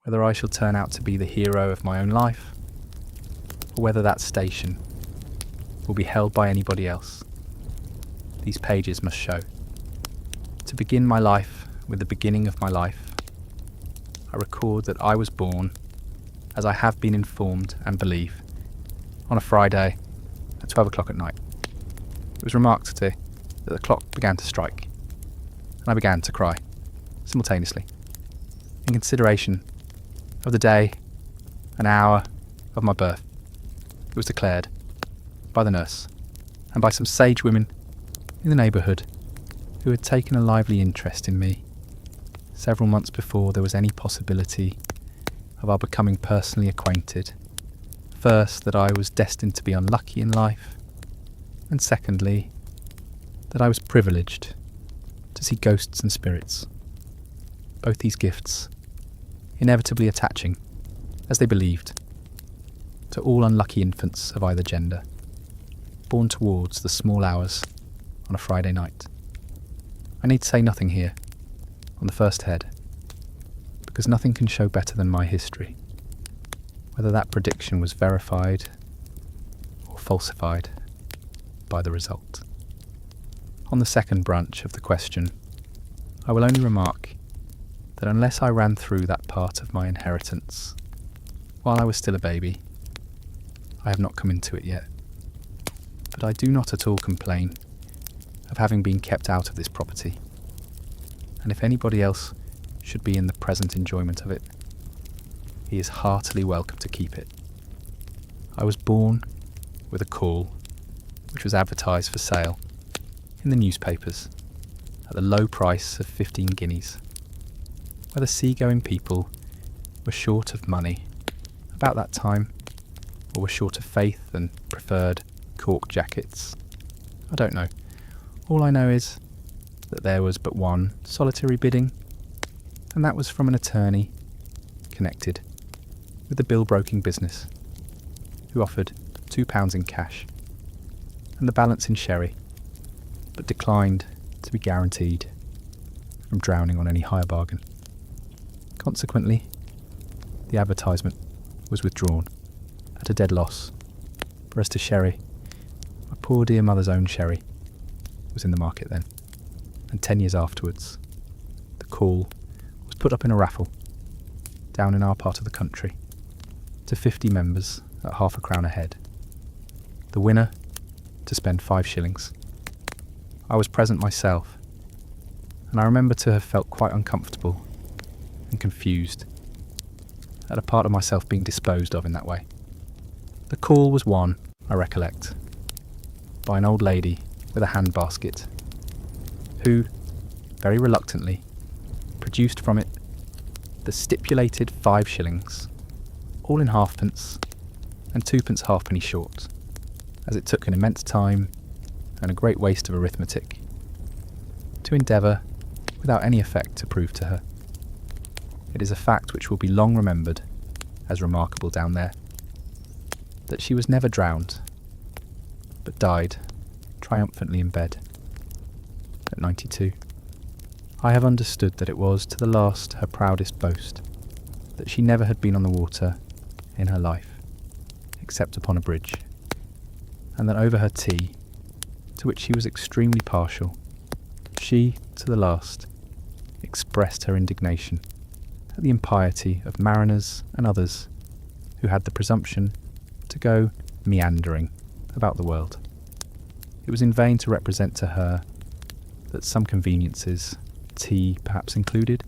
whether I shall turn out to be the hero of my own life, or whether that station will be held by anybody else. These pages must show. To begin my life with the beginning of my life, I record that I was born, as I have been informed and believe, on a Friday at 12 o'clock at night. It was remarked to that the clock began to strike, and I began to cry, simultaneously, in consideration of the day and hour of my birth. It was declared by the nurse and by some sage women in the neighbourhood who had taken a lively interest in me several months before there was any possibility of our becoming personally acquainted. First, that I was destined to be unlucky in life, and secondly, that I was privileged to see ghosts and spirits, both these gifts inevitably attaching, as they believed, to all unlucky infants of either gender, born towards the small hours on a Friday night. I need say nothing here, on the first head, because nothing can show better than my history, whether that prediction was verified or falsified by the result. On the second branch of the question, I will only remark that unless I ran through that part of my inheritance while I was still a baby, I have not come into it yet. But I do not at all complain of having been kept out of this property, and if anybody else should be in the present enjoyment of it, he is heartily welcome to keep it. I was born with a call which was advertised for sale in the newspapers at the low price of 15 guineas, where the sea-going people were short of money about that time, or were short of faith and preferred cork jackets. I don't know. All I know is that there was but one solitary bidding, and that was from an attorney connected with the bill-broking business, who offered £2 in cash and the balance in sherry, but declined to be guaranteed from drowning on any higher bargain. Consequently, the advertisement was withdrawn at a dead loss, for as to sherry, my poor dear mother's own sherry was in the market then, and 10 years afterwards, the call was put up in a raffle down in our part of the country to 50 members at £0.50 a head. The winner to spend 5 shillings. I was present myself, and I remember to have felt quite uncomfortable and confused at a part of myself being disposed of in that way. The call was won, I recollect, by an old lady with a hand basket, who, very reluctantly, produced from it the stipulated 5 shillings, all in halfpence, and 2 halfpenny short, as it took an immense time and a great waste of arithmetic to endeavour, without any effect, to prove to her. It is a fact which will be long remembered as remarkable down there, that she was never drowned, but died triumphantly in bed at 92. I have understood that it was to the last her proudest boast that she never had been on the water in her life, except upon a bridge, and that over her tea, to which she was extremely partial, she, to the last, expressed her indignation at the impiety of mariners and others who had the presumption to go meandering about the world. It was in vain to represent to her that some conveniences, tea perhaps included,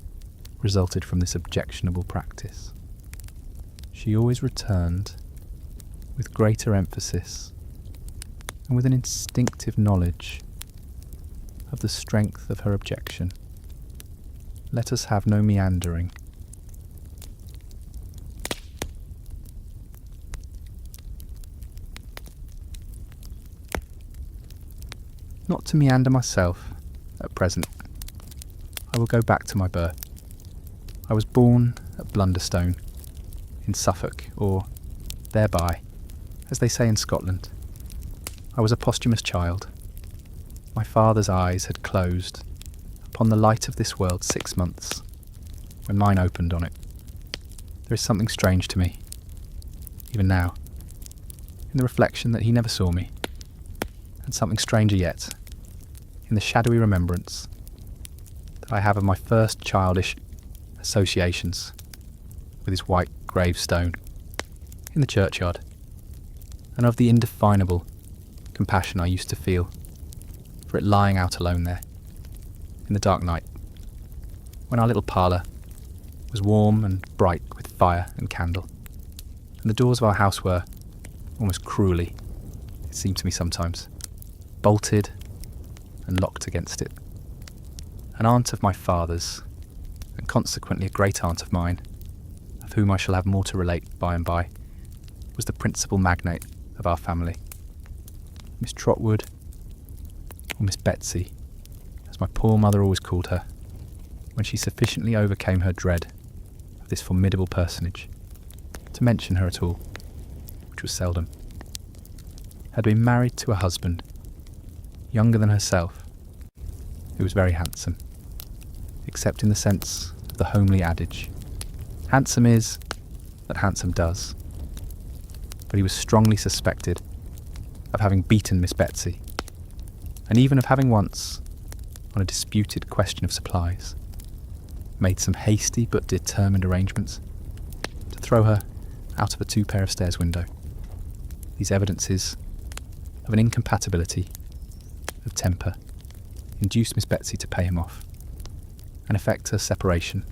resulted from this objectionable practice. She always returned with greater emphasis and with an instinctive knowledge of the strength of her objection. Let us have no meandering. Not to meander myself at present. I will go back to my birth. I was born at Blunderstone, in Suffolk, or thereby, as they say in Scotland. I was a posthumous child. My father's eyes had closed upon the light of this world 6 months, when mine opened on it. There is something strange to me, even now, in the reflection that he never saw me, and something stranger yet, in the shadowy remembrance that I have of my first childish associations with his white gravestone in the churchyard, and of the indefinable compassion I used to feel for it lying out alone there, in the dark night, when our little parlour was warm and bright with fire and candle, and the doors of our house were, almost cruelly, it seemed to me sometimes, bolted and locked against it. An aunt of my father's, and consequently a great aunt of mine, of whom I shall have more to relate by and by, was the principal magnate of our family. Miss Trotwood, or Miss Betsy, as my poor mother always called her, when she sufficiently overcame her dread of this formidable personage to mention her at all, which was seldom, had been married to a husband younger than herself, who was very handsome, except in the sense of the homely adage, handsome is that handsome does. But he was strongly suspected of having beaten Miss Betsy, and even of having once, on a disputed question of supplies, made some hasty but determined arrangements to throw her out of a 2 pair of stairs window. These evidences of an incompatibility of temper induced Miss Betsy to pay him off and effect a separation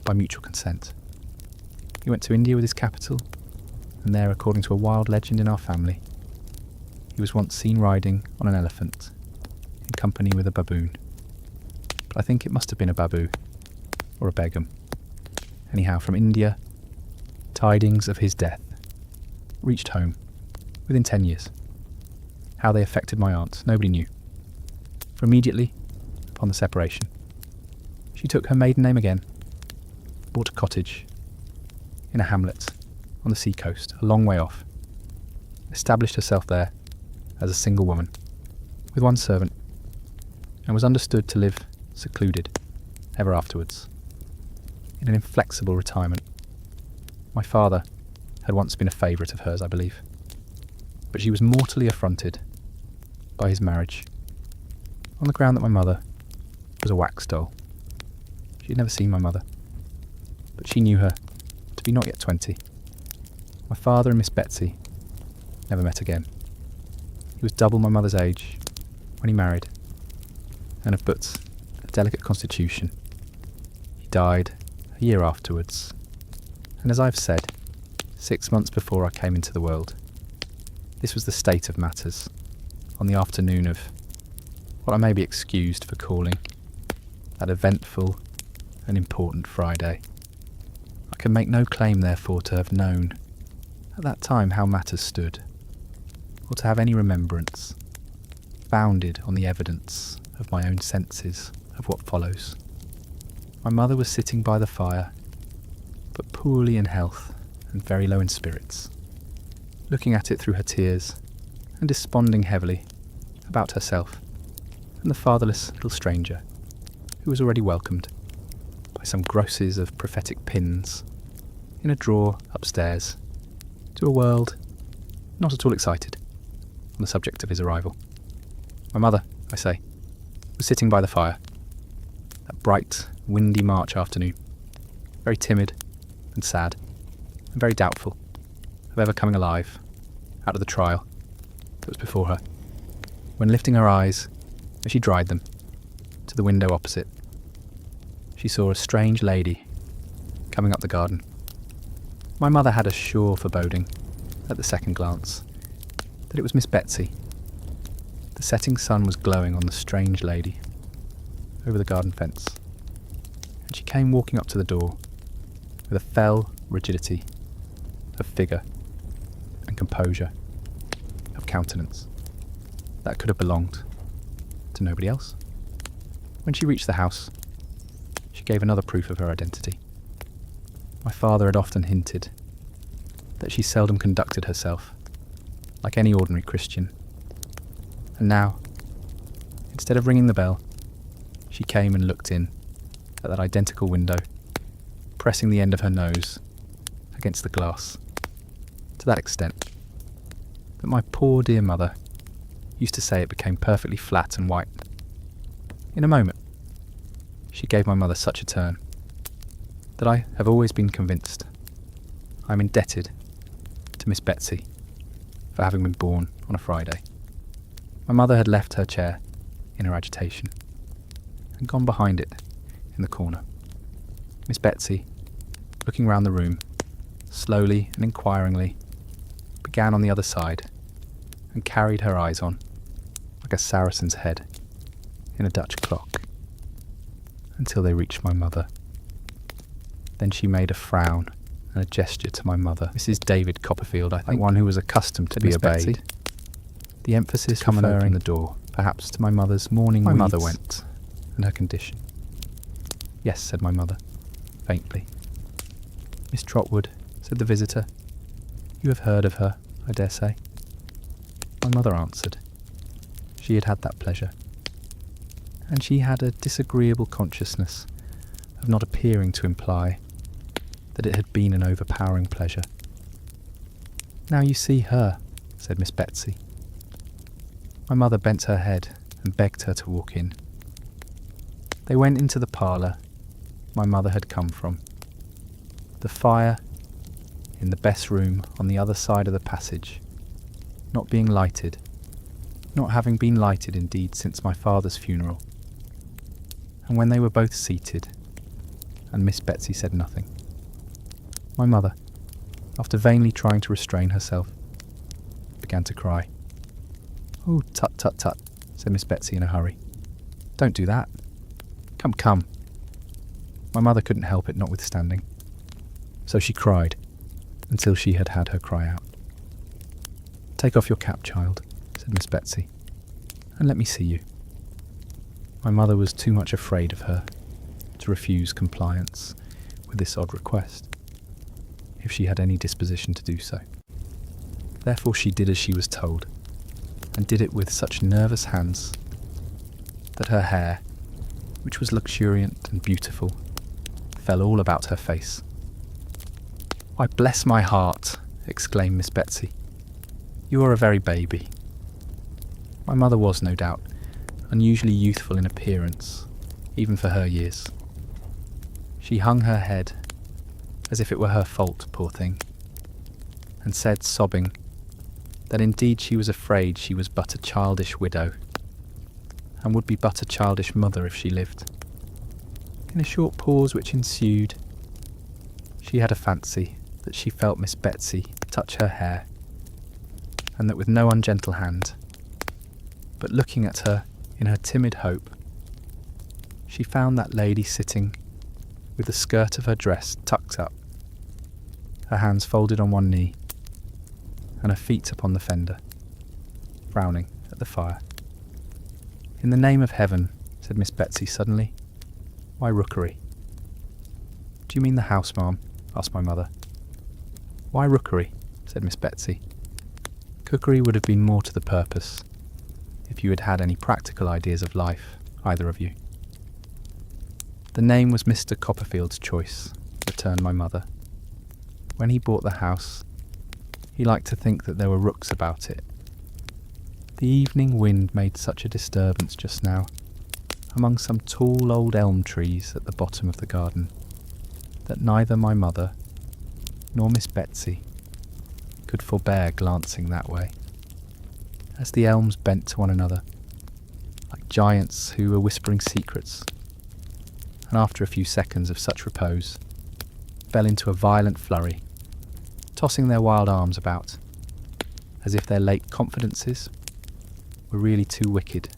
by mutual consent. He went to India with his capital, and there, according to a wild legend in our family, he was once seen riding on an elephant in company with a baboon. But I think it must have been a baboo or a begum. Anyhow, from India, tidings of his death reached home within 10 years. How they affected my aunt, nobody knew. For immediately upon the separation, she took her maiden name again, bought a cottage in a hamlet on the sea coast, a long way off, established herself there as a single woman, with one servant, and was understood to live secluded ever afterwards, in an inflexible retirement. My father had once been a favourite of hers, I believe, but she was mortally affronted by his marriage, on the ground that my mother was a wax doll. She had never seen my mother, but she knew her to be not yet 20. My father and Miss Betsy never met again. He was double my mother's age when he married, and of but a delicate constitution. He died a year afterwards, and as I've said, 6 months before I came into the world. This was the state of matters on the afternoon of what I may be excused for calling that eventful and important Friday. I can make no claim, therefore, to have known at that time how matters stood, or to have any remembrance, founded on the evidence of my own senses, of what follows. My mother was sitting by the fire, but poorly in health and very low in spirits, looking at it through her tears and desponding heavily about herself and the fatherless little stranger who was already welcomed by some grosses of prophetic pins in a drawer upstairs to a world not at all excited on the subject of his arrival. My mother, I say, was sitting by the fire that bright, windy March afternoon, very timid and sad, and very doubtful of ever coming alive out of the trial that was before her, when lifting her eyes, as she dried them, to the window opposite, she saw a strange lady coming up the garden. My mother had a sure foreboding, at the second glance, that it was Miss Betsy. The setting sun was glowing on the strange lady over the garden fence, and she came walking up to the door with a fell rigidity of figure and composure of countenance that could have belonged to nobody else. When she reached the house, she gave another proof of her identity. My father had often hinted that she seldom conducted herself like any ordinary Christian, and now, instead of ringing the bell, she came and looked in at that identical window, pressing the end of her nose against the glass, to that extent that my poor dear mother used to say it became perfectly flat and white. In a moment, she gave my mother such a turn that I have always been convinced I am indebted to Miss Betsy for having been born on a Friday. My mother had left her chair in her agitation and gone behind it in the corner. Miss Betsy, looking round the room, slowly and inquiringly, began on the other side and carried her eyes on, like a Saracen's head in a Dutch clock, until they reached my mother. Then she made a frown and a gesture to my mother, Mrs. David Copperfield, I think, one who was accustomed to be Miss obeyed. Betsy. The emphasis to come and open the door, perhaps to my mother's morning weeds. My mother went, and her condition. Yes, said my mother, faintly. Miss Trotwood, said the visitor. You have heard of her, I dare say. My mother answered. She had had that pleasure. And she had a disagreeable consciousness of not appearing to imply that it had been an overpowering pleasure. Now you see her, said Miss Betsy. My mother bent her head and begged her to walk in. They went into the parlour my mother had come from. The fire in the best room on the other side of the passage, not being lighted, not having been lighted indeed since my father's funeral. And when they were both seated, and Miss Betsy said nothing, my mother, after vainly trying to restrain herself, began to cry. Oh, tut, tut, tut, said Miss Betsy in a hurry. Don't do that. Come, come. My mother couldn't help it notwithstanding. So she cried, until she had had her cry out. Take off your cap, child, said Miss Betsy, and let me see you. My mother was too much afraid of her to refuse compliance with this odd request, if she had any disposition to do so. Therefore she did as she was told, and did it with such nervous hands that her hair, which was luxuriant and beautiful, fell all about her face. Why, bless my heart, exclaimed Miss Betsy. You are a very baby. My mother was, no doubt, unusually youthful in appearance, even for her years. She hung her head, as if it were her fault, poor thing, and said, sobbing, that indeed she was afraid she was but a childish widow, and would be but a childish mother if she lived. In a short pause which ensued, she had a fancy that she felt Miss Betsy touch her hair, and that with no ungentle hand, but looking at her in her timid hope, she found that lady sitting with the skirt of her dress tucked up, her hands folded on one knee, and her feet upon the fender, frowning at the fire. In the name of heaven, said Miss Betsy suddenly, why rookery? Do you mean the house, ma'am? Asked my mother. Why rookery? Said Miss Betsy. Cookery would have been more to the purpose, if you had had any practical ideas of life, either of you. The name was Mr. Copperfield's choice, returned my mother. When he bought the house, he liked to think that there were rooks about it. The evening wind made such a disturbance just now, among some tall old elm trees at the bottom of the garden, that neither my mother nor Miss Betsy could forbear glancing that way, as the elms bent to one another, like giants who were whispering secrets, and after a few seconds of such repose, fell into a violent flurry, tossing their wild arms about, as if their late confidences were really too wicked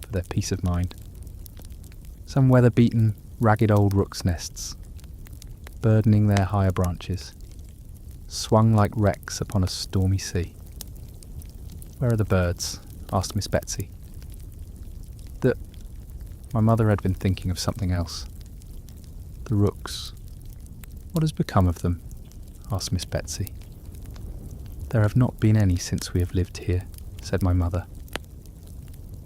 for their peace of mind. Some weather-beaten, ragged old rooks' nests, burdening their higher branches, swung like wrecks upon a stormy sea. Where are the birds? Asked Miss Betsy. My mother had been thinking of something else. The rooks. What has become of them? Asked Miss Betsy. There have not been any since we have lived here, said my mother.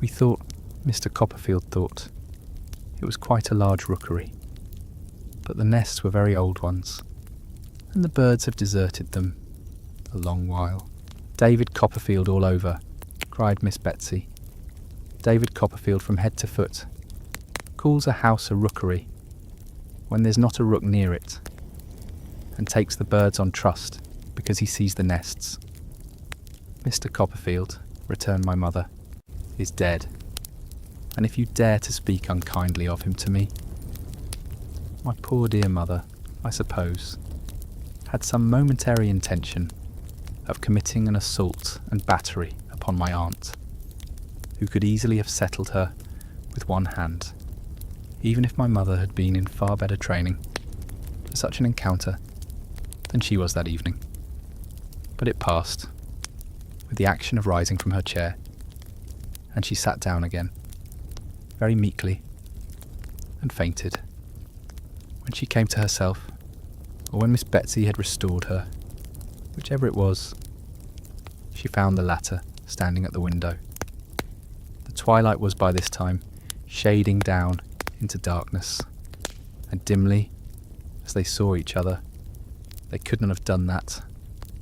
We thought, Mr. Copperfield thought, it was quite a large rookery, but the nests were very old ones, and the birds have deserted them a long while. David Copperfield all over, cried Miss Betsy. David Copperfield from head to foot. Calls a house a rookery when there's not a rook near it, and takes the birds on trust because he sees the nests. Mr. Copperfield, returned my mother, is dead, and if you dare to speak unkindly of him to me, my poor dear mother, I suppose, had some momentary intention of committing an assault and battery upon my aunt, who could easily have settled her with one hand, even if my mother had been in far better training for such an encounter than she was that evening. But it passed, with the action of rising from her chair, and she sat down again, very meekly, and fainted. When she came to herself, or when Miss Betsy had restored her, whichever it was, she found the latter standing at the window. The twilight was by this time shading down into darkness, and dimly, as they saw each other, they couldn't have done that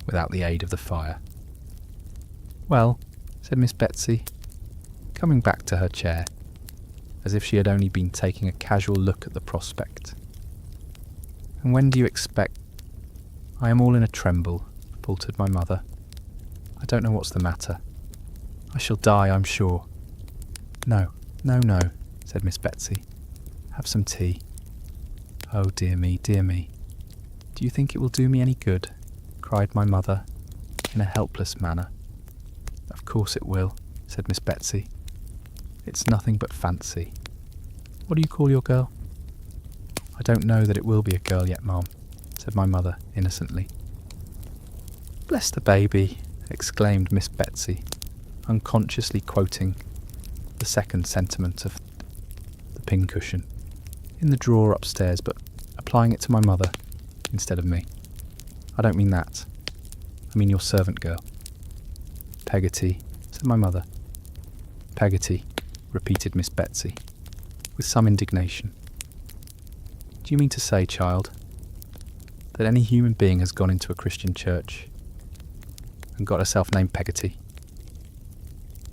without the aid of the fire. "Well," said Miss Betsy, coming back to her chair, as if she had only been taking a casual look at the prospect. "And when do you expect—" "I am all in a tremble," faltered my mother. "I don't know what's the matter. I shall die, I'm sure." No, said Miss Betsy. "Have some tea." "Oh, dear me, dear me. Do you think it will do me any good?" cried my mother, in a helpless manner. "Of course it will," said Miss Betsy. "It's nothing but fancy. What do you call your girl?" "I don't know that it will be a girl yet, Ma'am," said my mother innocently. "Bless the baby," exclaimed Miss Betsy, unconsciously quoting the second sentiment of the pincushion in the drawer upstairs, but applying it to my mother instead of me. "I don't mean that. I mean your servant girl." "Peggotty," said my mother. "Peggotty," repeated Miss Betsy, with some indignation. "Do you mean to say, child, that any human being has gone into a Christian church and got herself named Peggotty?"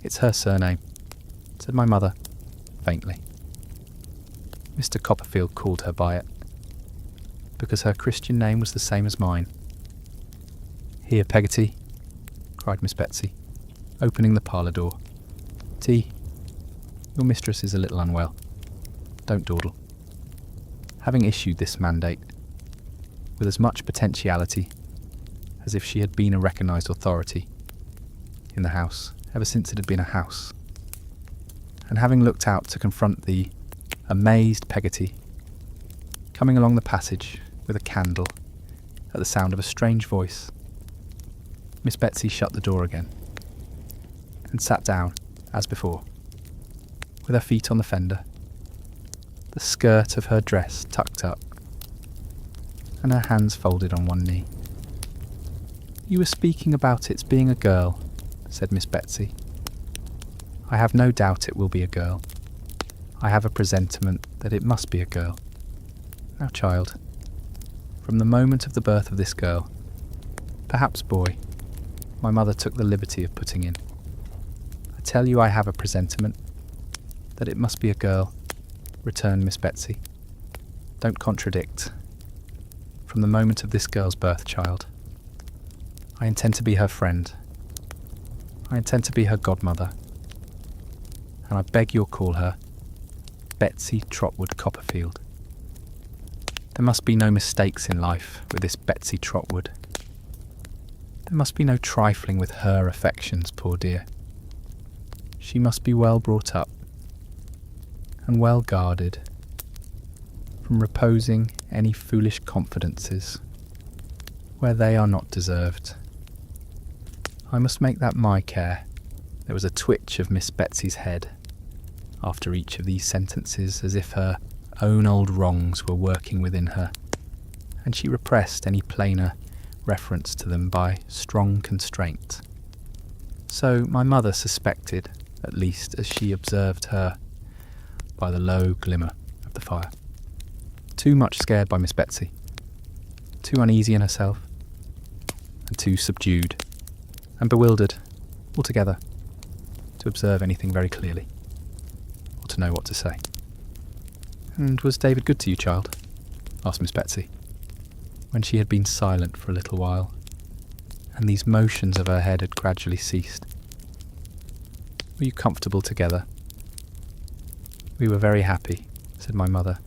"It's her surname," said my mother, faintly. "Mr. Copperfield called her by it, because her Christian name was the same as mine." "Here, Peggotty," cried Miss Betsy, opening the parlour door. "Tea. Your mistress is a little unwell. Don't dawdle." Having issued this mandate with as much potentiality as if she had been a recognised authority in the house ever since it had been a house, and having looked out to confront the amazed Peggotty coming along the passage with a candle at the sound of a strange voice, Miss Betsy shut the door again and sat down, as before, with her feet on the fender, the skirt of her dress tucked up, and her hands folded on one knee. "You were speaking about its being a girl," said Miss Betsy. "I have no doubt it will be a girl. I have a presentiment that it must be a girl. Now, child, from the moment of the birth of this girl, perhaps boy, my mother took the liberty of putting in, I tell you I have a presentiment that it must be a girl," returned Miss Betsy. "Don't contradict. From the moment of this girl's birth, child, I intend to be her friend. I intend to be her godmother, and I beg you'll call her Betsy Trotwood Copperfield. There must be no mistakes in life with this Betsy Trotwood. There must be no trifling with her affections, poor dear. She must be well brought up and well guarded from reposing any foolish confidences where they are not deserved. I must make that my care." There was a twitch of Miss Betsy's head after each of these sentences, as if her own old wrongs were working within her, and she repressed any plainer reference to them by strong constraint. So my mother suspected, at least as she observed her by the low glimmer of the fire. Too much scared by Miss Betsy, too uneasy in herself, and too subdued and bewildered altogether to observe anything very clearly, or to know what to say. "And was David good to you, child?" asked Miss Betsy, when she had been silent for a little while, and these motions of her head had gradually ceased. "Were you comfortable together?" "We were very happy," said my mother.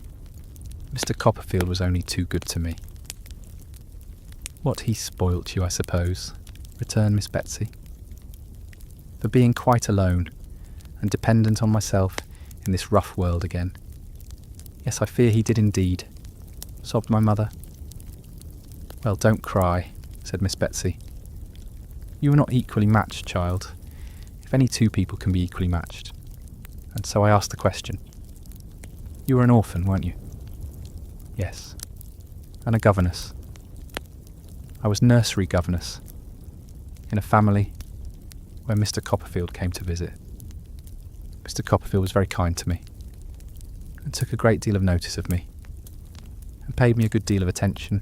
"Mr. Copperfield was only too good to me." "What, he spoilt you, I suppose?" returned Miss Betsy. "For being quite alone and dependent on myself in this rough world again." "Yes, I fear he did indeed," sobbed my mother. "Well, don't cry," said Miss Betsy. "You were not equally matched, child, if any two people can be equally matched. And so I asked the question. You were an orphan, weren't you?" "Yes. And a governess. I was nursery governess in a family where Mr. Copperfield came to visit. Mr. Copperfield was very kind to me and took a great deal of notice of me and paid me a good deal of attention,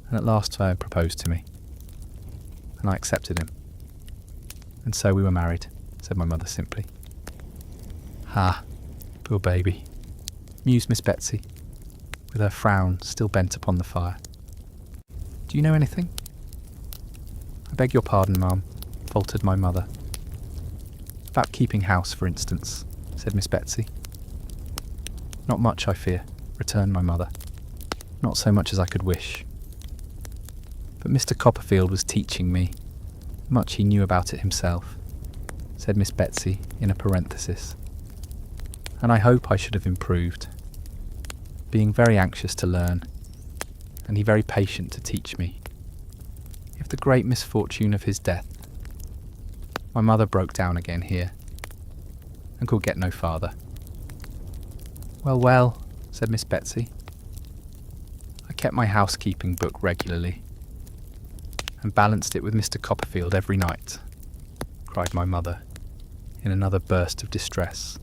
and at last proposed to me, and I accepted him. And so we were married," said my mother simply. "Ah, poor baby," mused Miss Betsy, with her frown still bent upon the fire. "Do you know anything?" "I beg your pardon, ma'am," faltered my mother. "About keeping house, for instance," said Miss Betsy. "Not much, I fear," returned my mother. "Not so much as I could wish. But Mr. Copperfield was teaching me. Much he knew about it himself," said Miss Betsy in a parenthesis. "And I hope I should have improved, being very anxious to learn, and he very patient to teach me. If the great misfortune of his death—" My mother broke down again here, and could get no farther. "Well, well," said Miss Betsy. "I kept my housekeeping book regularly, and balanced it with Mr. Copperfield every night," cried my mother, in another burst of distress,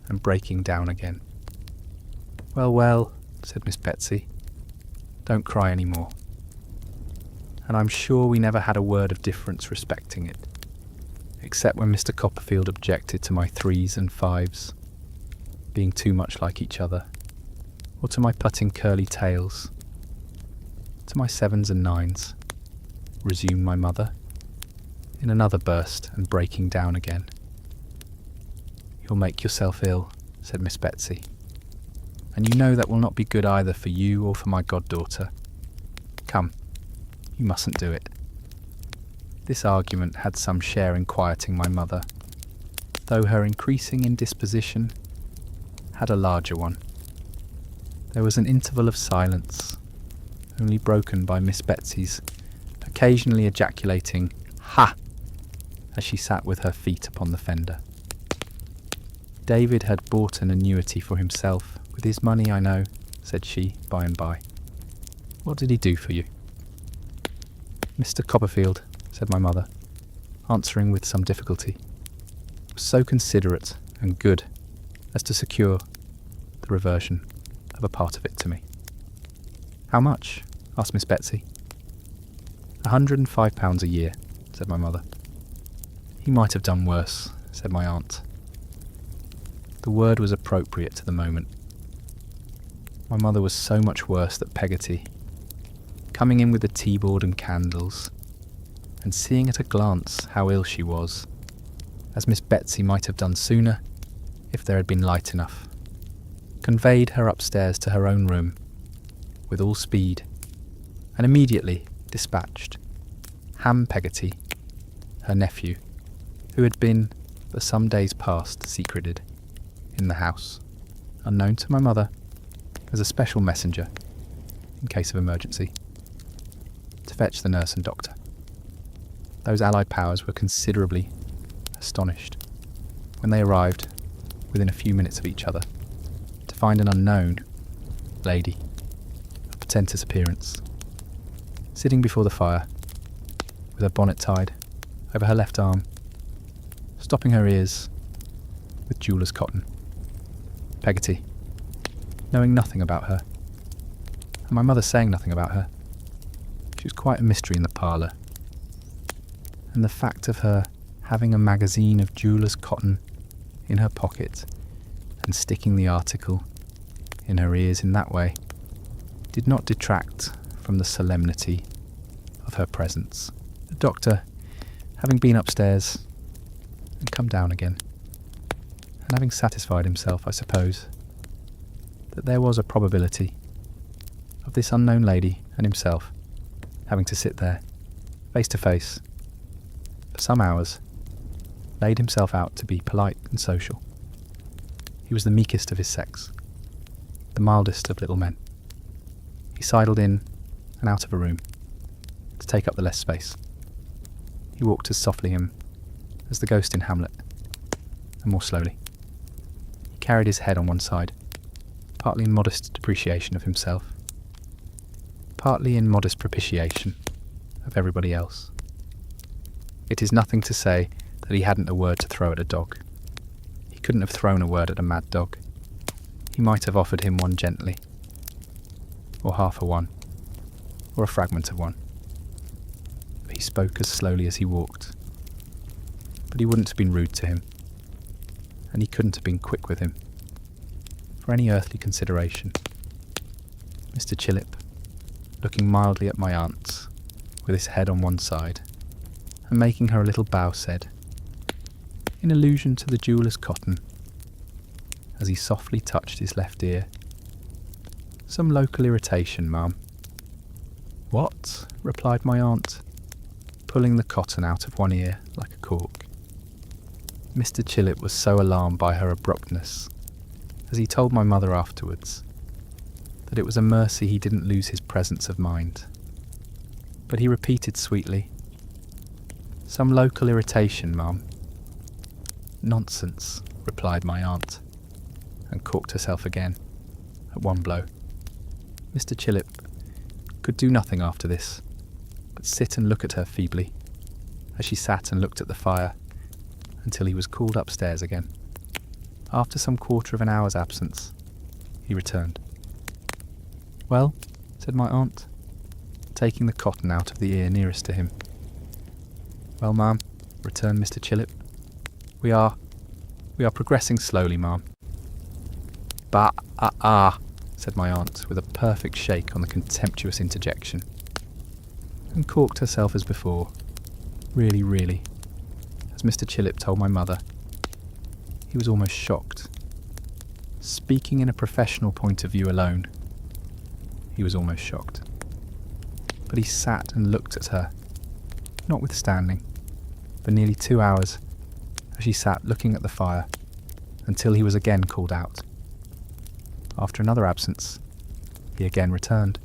and breaking down again. "Well, well," said Miss Betsy, "don't cry any more. And I'm sure we never had a word of difference respecting it, except when Mr. Copperfield objected to my 3s and 5s being too much like each other, or to my putting curly tails. To my 7s and 9s, resumed my mother, in another burst and breaking down again. "You'll make yourself ill," said Miss Betsy, "and you know that will not be good either for you or for my goddaughter. Come, you mustn't do it." This argument had some share in quieting my mother, though her increasing indisposition had a larger one. There was an interval of silence, only broken by Miss Betsy's occasionally ejaculating "Ha!" as she sat with her feet upon the fender. "David had bought an annuity for himself with his money, I know," said she by and by. "What did he do for you?" "Mr. Copperfield," said my mother, answering with some difficulty, "was so considerate and good as to secure the reversion of a part of it to me." "How much?" asked Miss Betsy. £105 a year," said my mother. "He might have done worse," said my aunt. The word was appropriate to the moment. My mother was so much worse that Peggotty, coming in with the tea-board and candles, and seeing at a glance how ill she was, as Miss Betsy might have done sooner if there had been light enough, conveyed her upstairs to her own room with all speed, and immediately dispatched Ham Peggotty, her nephew, who had been for some days past secreted in the house, unknown to my mother, as a special messenger in case of emergency, to fetch the nurse and doctor. Those allied powers were considerably astonished when they arrived within a few minutes of each other to find an unknown lady of portentous appearance sitting before the fire with her bonnet tied over her left arm, stopping her ears with jeweller's cotton. Peggotty, knowing nothing about her, and my mother saying nothing about her. She was quite a mystery in the parlour, and the fact of her having a magazine of jeweller's cotton in her pocket and sticking the article in her ears in that way did not detract from the solemnity of her presence. The doctor, having been upstairs and come down again, and having satisfied himself, I suppose, that there was a probability of this unknown lady and himself having to sit there, face to face, for some hours, laid himself out to be polite and social. He was the meekest of his sex, the mildest of little men. He sidled in and out of a room to take up the less space. He walked as softly as the ghost in Hamlet, and more slowly. He carried his head on one side, partly in modest depreciation of himself, partly in modest propitiation of everybody else. It is nothing to say that he hadn't a word to throw at a dog. He couldn't have thrown a word at a mad dog. He might have offered him one gently, or half a one, or a fragment of one. He spoke as slowly as he walked, but he wouldn't have been rude to him, and he couldn't have been quick with him, for any earthly consideration. Mr. Chillip, looking mildly at my aunt, with his head on one side, and making her a little bow, said, in allusion to the jeweller's cotton, as he softly touched his left ear, "Some local irritation, ma'am." "What?" replied my aunt, pulling the cotton out of one ear like a cork. Mr. Chillip was so alarmed by her abruptness, as he told my mother afterwards, that it was a mercy he didn't lose his presence of mind. But he repeated sweetly, "Some local irritation, ma'am." "Nonsense," replied my aunt, and corked herself again, at one blow. Mr. Chillip could do nothing after this, but sit and look at her feebly, as she sat and looked at the fire, until he was called upstairs again. After some quarter of an hour's absence, he returned. "Well," said my aunt, taking the cotton out of the ear nearest to him. "Well, ma'am," returned Mr. Chillip, We are progressing slowly, ma'am." Said my aunt, with a perfect shake on the contemptuous interjection, and corked herself as before. Really, as Mr. Chillip told my mother, he was almost shocked. Speaking in a professional point of view alone, he was almost shocked. But he sat and looked at her, notwithstanding, for nearly 2 hours, as she sat looking at the fire, until he was again called out. After another absence, he again returned.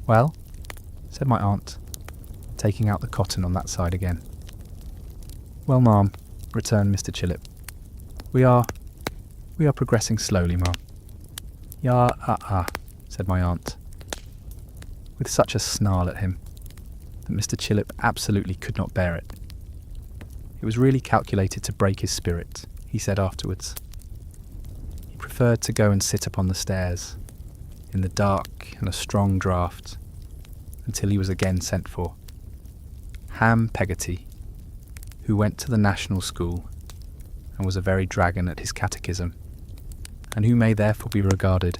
"Well," said my aunt, taking out the cotton on that side again. "Well, ma'am," returned Mr. Chillip, We are progressing slowly, ma'am." Said my aunt, with such a snarl at him that Mr. Chillip absolutely could not bear it. It was really calculated to break his spirit, he said afterwards. He preferred to go and sit upon the stairs, in the dark and a strong draught, until he was again sent for. Ham Peggotty, who went to the National School and was a very dragon at his catechism, and who may therefore be regarded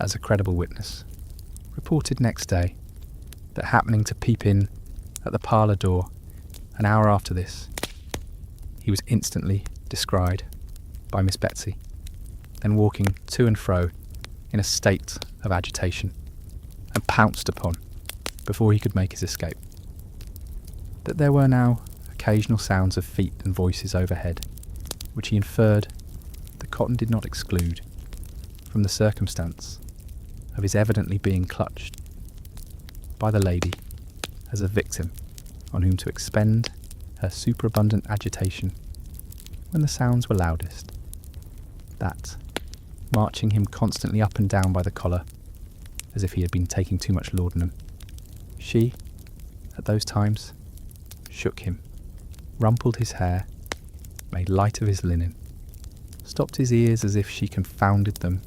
as a credible witness, reported next day that happening to peep in at the parlour door an hour after this, he was instantly descried by Miss Betsy, then walking to and fro in a state of agitation, and pounced upon before he could make his escape. That there were now occasional sounds of feet and voices overhead, which he inferred the cotton did not exclude, from the circumstance of his evidently being clutched by the lady as a victim on whom to expend her superabundant agitation when the sounds were loudest. That, marching him constantly up and down by the collar, as if he had been taking too much laudanum, she, at those times, shook him, rumpled his hair, made light of his linen, stopped his ears as if she confounded them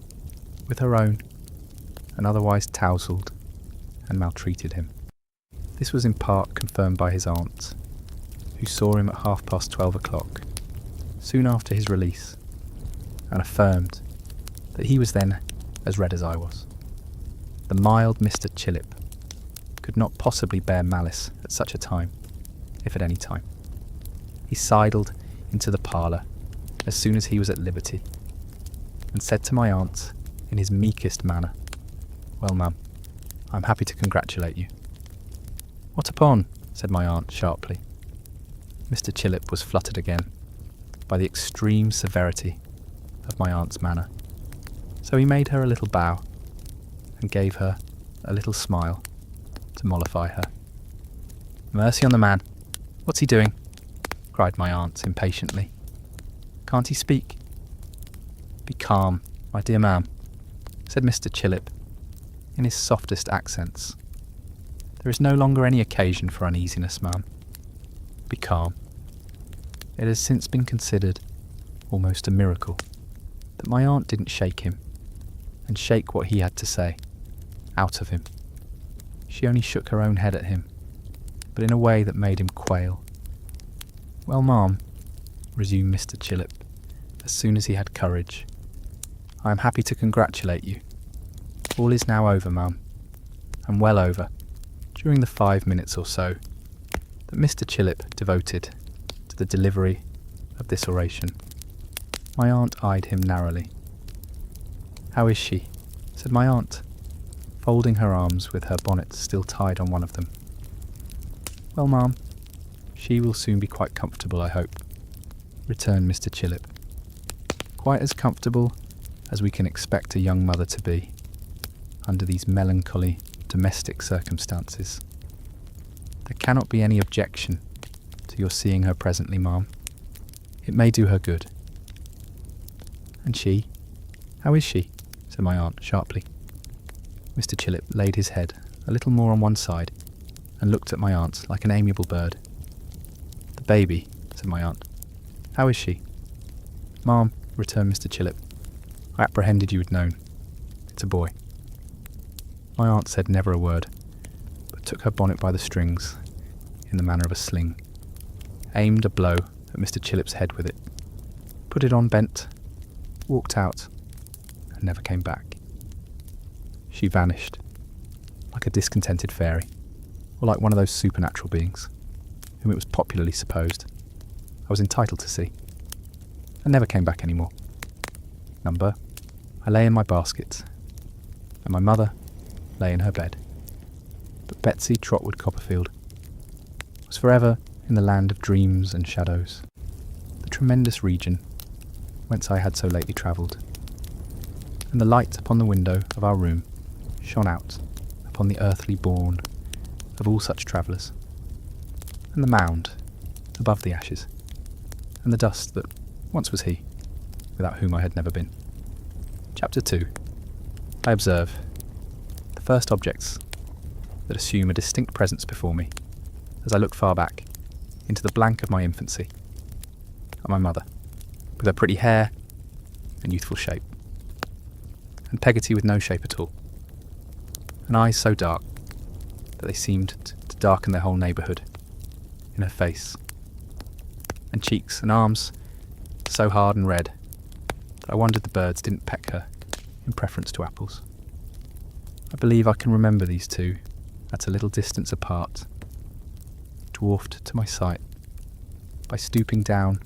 with her own, and otherwise tousled and maltreated him. This was in part confirmed by his aunt, who saw him at 12:30, soon after his release, and affirmed that he was then as red as I was. The mild Mr. Chillip could not possibly bear malice at such a time, if at any time. He sidled into the parlour as soon as he was at liberty, and said to my aunt in his meekest manner, "Well, ma'am, I'm happy to congratulate you." "What upon?" said my aunt sharply. Mr. Chillip was fluttered again by the extreme severity of my aunt's manner, so he made her a little bow and gave her a little smile to mollify her. "Mercy on the man! What's he doing?" cried my aunt impatiently. "Can't he speak?" "Be calm, my dear ma'am," said Mr. Chillip in his softest accents. "There is no longer any occasion for uneasiness, ma'am. Be calm. It has since been considered almost a miracle that my aunt didn't shake him, and shake what he had to say, out of him. She only shook her own head at him, but in a way that made him quail. "Well, ma'am," resumed Mr. Chillip, as soon as he had courage, "I am happy to congratulate you. All is now over, ma'am, and well over, during the 5 minutes or so that Mr. Chillip devoted to the delivery of this oration." My aunt eyed him narrowly. "How is she?" said my aunt, folding her arms with her bonnet still tied on one of them. "Well, ma'am, she will soon be quite comfortable, I hope," returned Mr. Chillip. "Quite as comfortable as we can expect a young mother to be, under these melancholy domestic circumstances. There cannot be any objection to your seeing her presently, ma'am. It may do her good." "And she? How is she?" said my aunt sharply. Mr. Chillip laid his head a little more on one side and looked at my aunt like an amiable bird. "The baby," said my aunt. "How is she?" "Ma'am," returned Mr. Chillip, "I apprehended you had known. It's a boy." My aunt said never a word, but took her bonnet by the strings, in the manner of a sling, aimed a blow at Mr. Chillip's head with it, put it on bent, walked out, and never came back. She vanished, like a discontented fairy, or like one of those supernatural beings, whom it was popularly supposed I was entitled to see, and never came back any more. Number, I lay in my basket, and my mother lay in her bed. But Betsy Trotwood Copperfield was forever in the land of dreams and shadows, the tremendous region whence I had so lately travelled, and the light upon the window of our room shone out upon the earthly bourne of all such travellers, and the mound above the ashes, and the dust that once was he, without whom I had never been. Chapter 2. I observe the first objects that assume a distinct presence before me, as I look far back into the blank of my infancy, are my mother, with her pretty hair and youthful shape, and Peggotty with no shape at all, and eyes so dark that they seemed to darken their whole neighbourhood in her face, and cheeks and arms so hard and red that I wondered the birds didn't peck her in preference to apples. I believe I can remember these two at a little distance apart, dwarfed to my sight by stooping down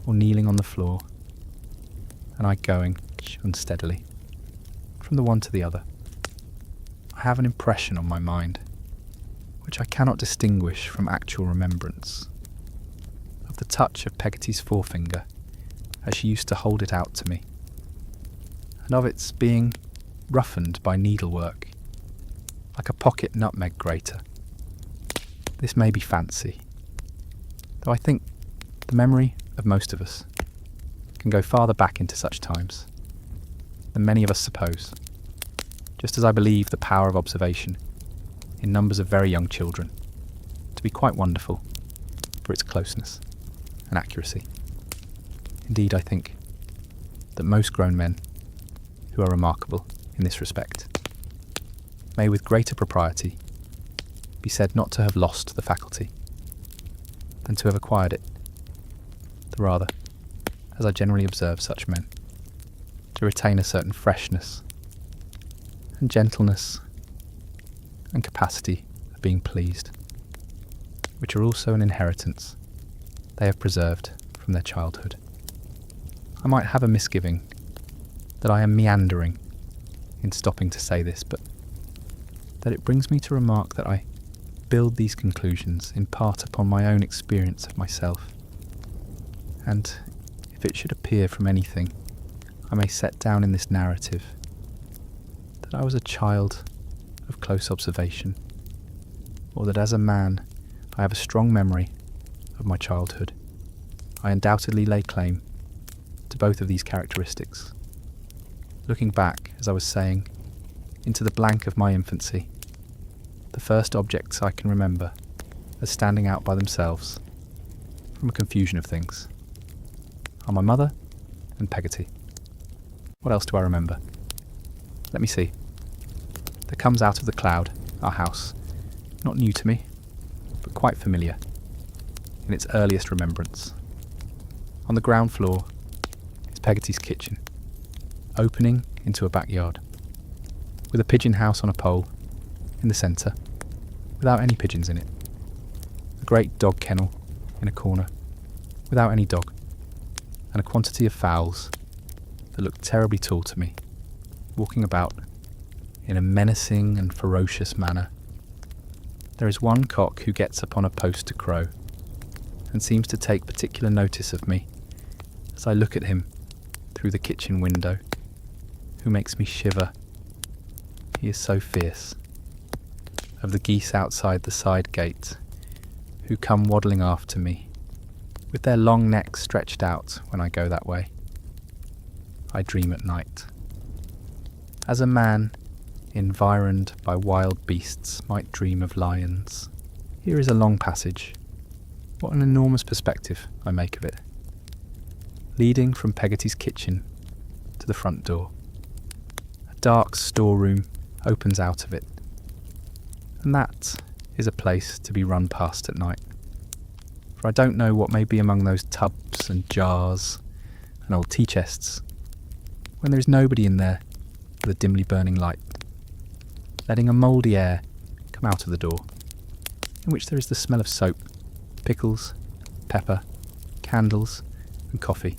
or kneeling on the floor, and I going unsteadily from the one to the other. I have an impression on my mind, which I cannot distinguish from actual remembrance, of the touch of Peggotty's forefinger as she used to hold it out to me, and of its being roughened by needlework, like a pocket nutmeg grater. This may be fancy, though I think the memory of most of us can go farther back into such times than many of us suppose, just as I believe the power of observation in numbers of very young children to be quite wonderful for its closeness and accuracy. Indeed, I think that most grown men who are remarkable in this respect may with greater propriety be said not to have lost the faculty than to have acquired it, the rather, as I generally observe such men, to retain a certain freshness and gentleness and capacity of being pleased, which are also an inheritance they have preserved from their childhood. I might have a misgiving that I am meandering in stopping to say this, but that it brings me to remark that I build these conclusions in part upon my own experience of myself, and if it should appear from anything I may set down in this narrative, that I was a child of close observation, or that as a man I have a strong memory of my childhood, I undoubtedly lay claim to both of these characteristics. Looking back, as I was saying, into the blank of my infancy, the first objects I can remember as standing out by themselves from a confusion of things are my mother and Peggotty. What else do I remember? Let me see. There comes out of the cloud, our house, not new to me, but quite familiar in its earliest remembrance. On the ground floor is Peggotty's kitchen, opening into a backyard, with a pigeon house on a pole in the centre, without any pigeons in it. A great dog kennel in a corner, without any dog, and a quantity of fowls that looked terribly tall to me, walking about in a menacing and ferocious manner. There is one cock who gets upon a post to crow, and seems to take particular notice of me as I look at him through the kitchen window, who makes me shiver. He is so fierce. Of the geese outside the side gate, who come waddling after me, with their long necks stretched out when I go that way, I dream at night. As a man environed by wild beasts might dream of lions. Here is a long passage. What an enormous perspective I make of it. Leading from Peggotty's kitchen to the front door. A dark storeroom opens out of it, and that is a place to be run past at night. For I don't know what may be among those tubs and jars and old tea chests, when there is nobody in there with a dimly burning light, letting a mouldy air come out of the door, in which there is the smell of soap, pickles, pepper, candles, and coffee,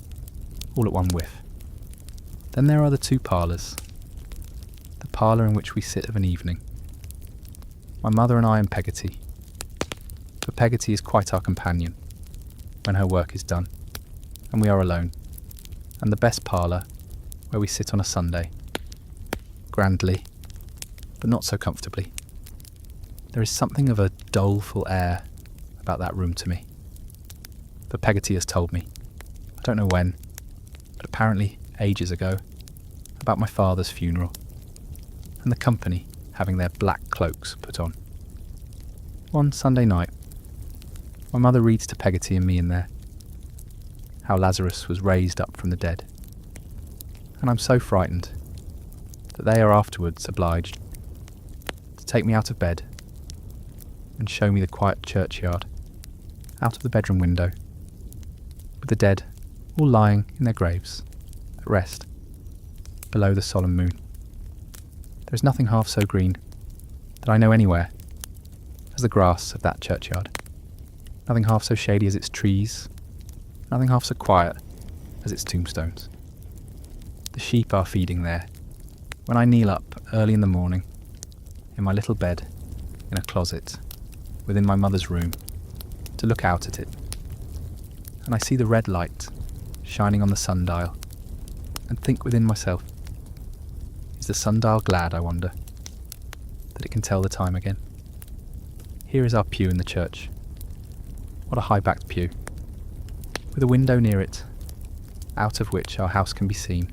all at one whiff. Then there are the two parlours. The parlour in which we sit of an evening. My mother and I and Peggotty. For Peggotty is quite our companion when her work is done, and we are alone. And the best parlour, where we sit on a Sunday, grandly, but not so comfortably. There is something of a doleful air about that room to me. For Peggotty has told me, I don't know when, but apparently ages ago, about my father's funeral, and the company having their black cloaks put on. One Sunday night, my mother reads to Peggotty and me in there how Lazarus was raised up from the dead, and I'm so frightened that they are afterwards obliged to take me out of bed and show me the quiet churchyard out of the bedroom window, with the dead all lying in their graves at rest below the solemn moon. There is nothing half so green that I know anywhere as the grass of that churchyard, nothing half so shady as its trees, nothing half so quiet as its tombstones. The sheep are feeding there when I kneel up early in the morning in my little bed in a closet within my mother's room to look out at it, and I see the red light shining on the sundial and think within myself, is the sundial glad, I wonder, that it can tell the time again? Here is our pew in the church. What a high-backed pew, with a window near it, out of which our house can be seen,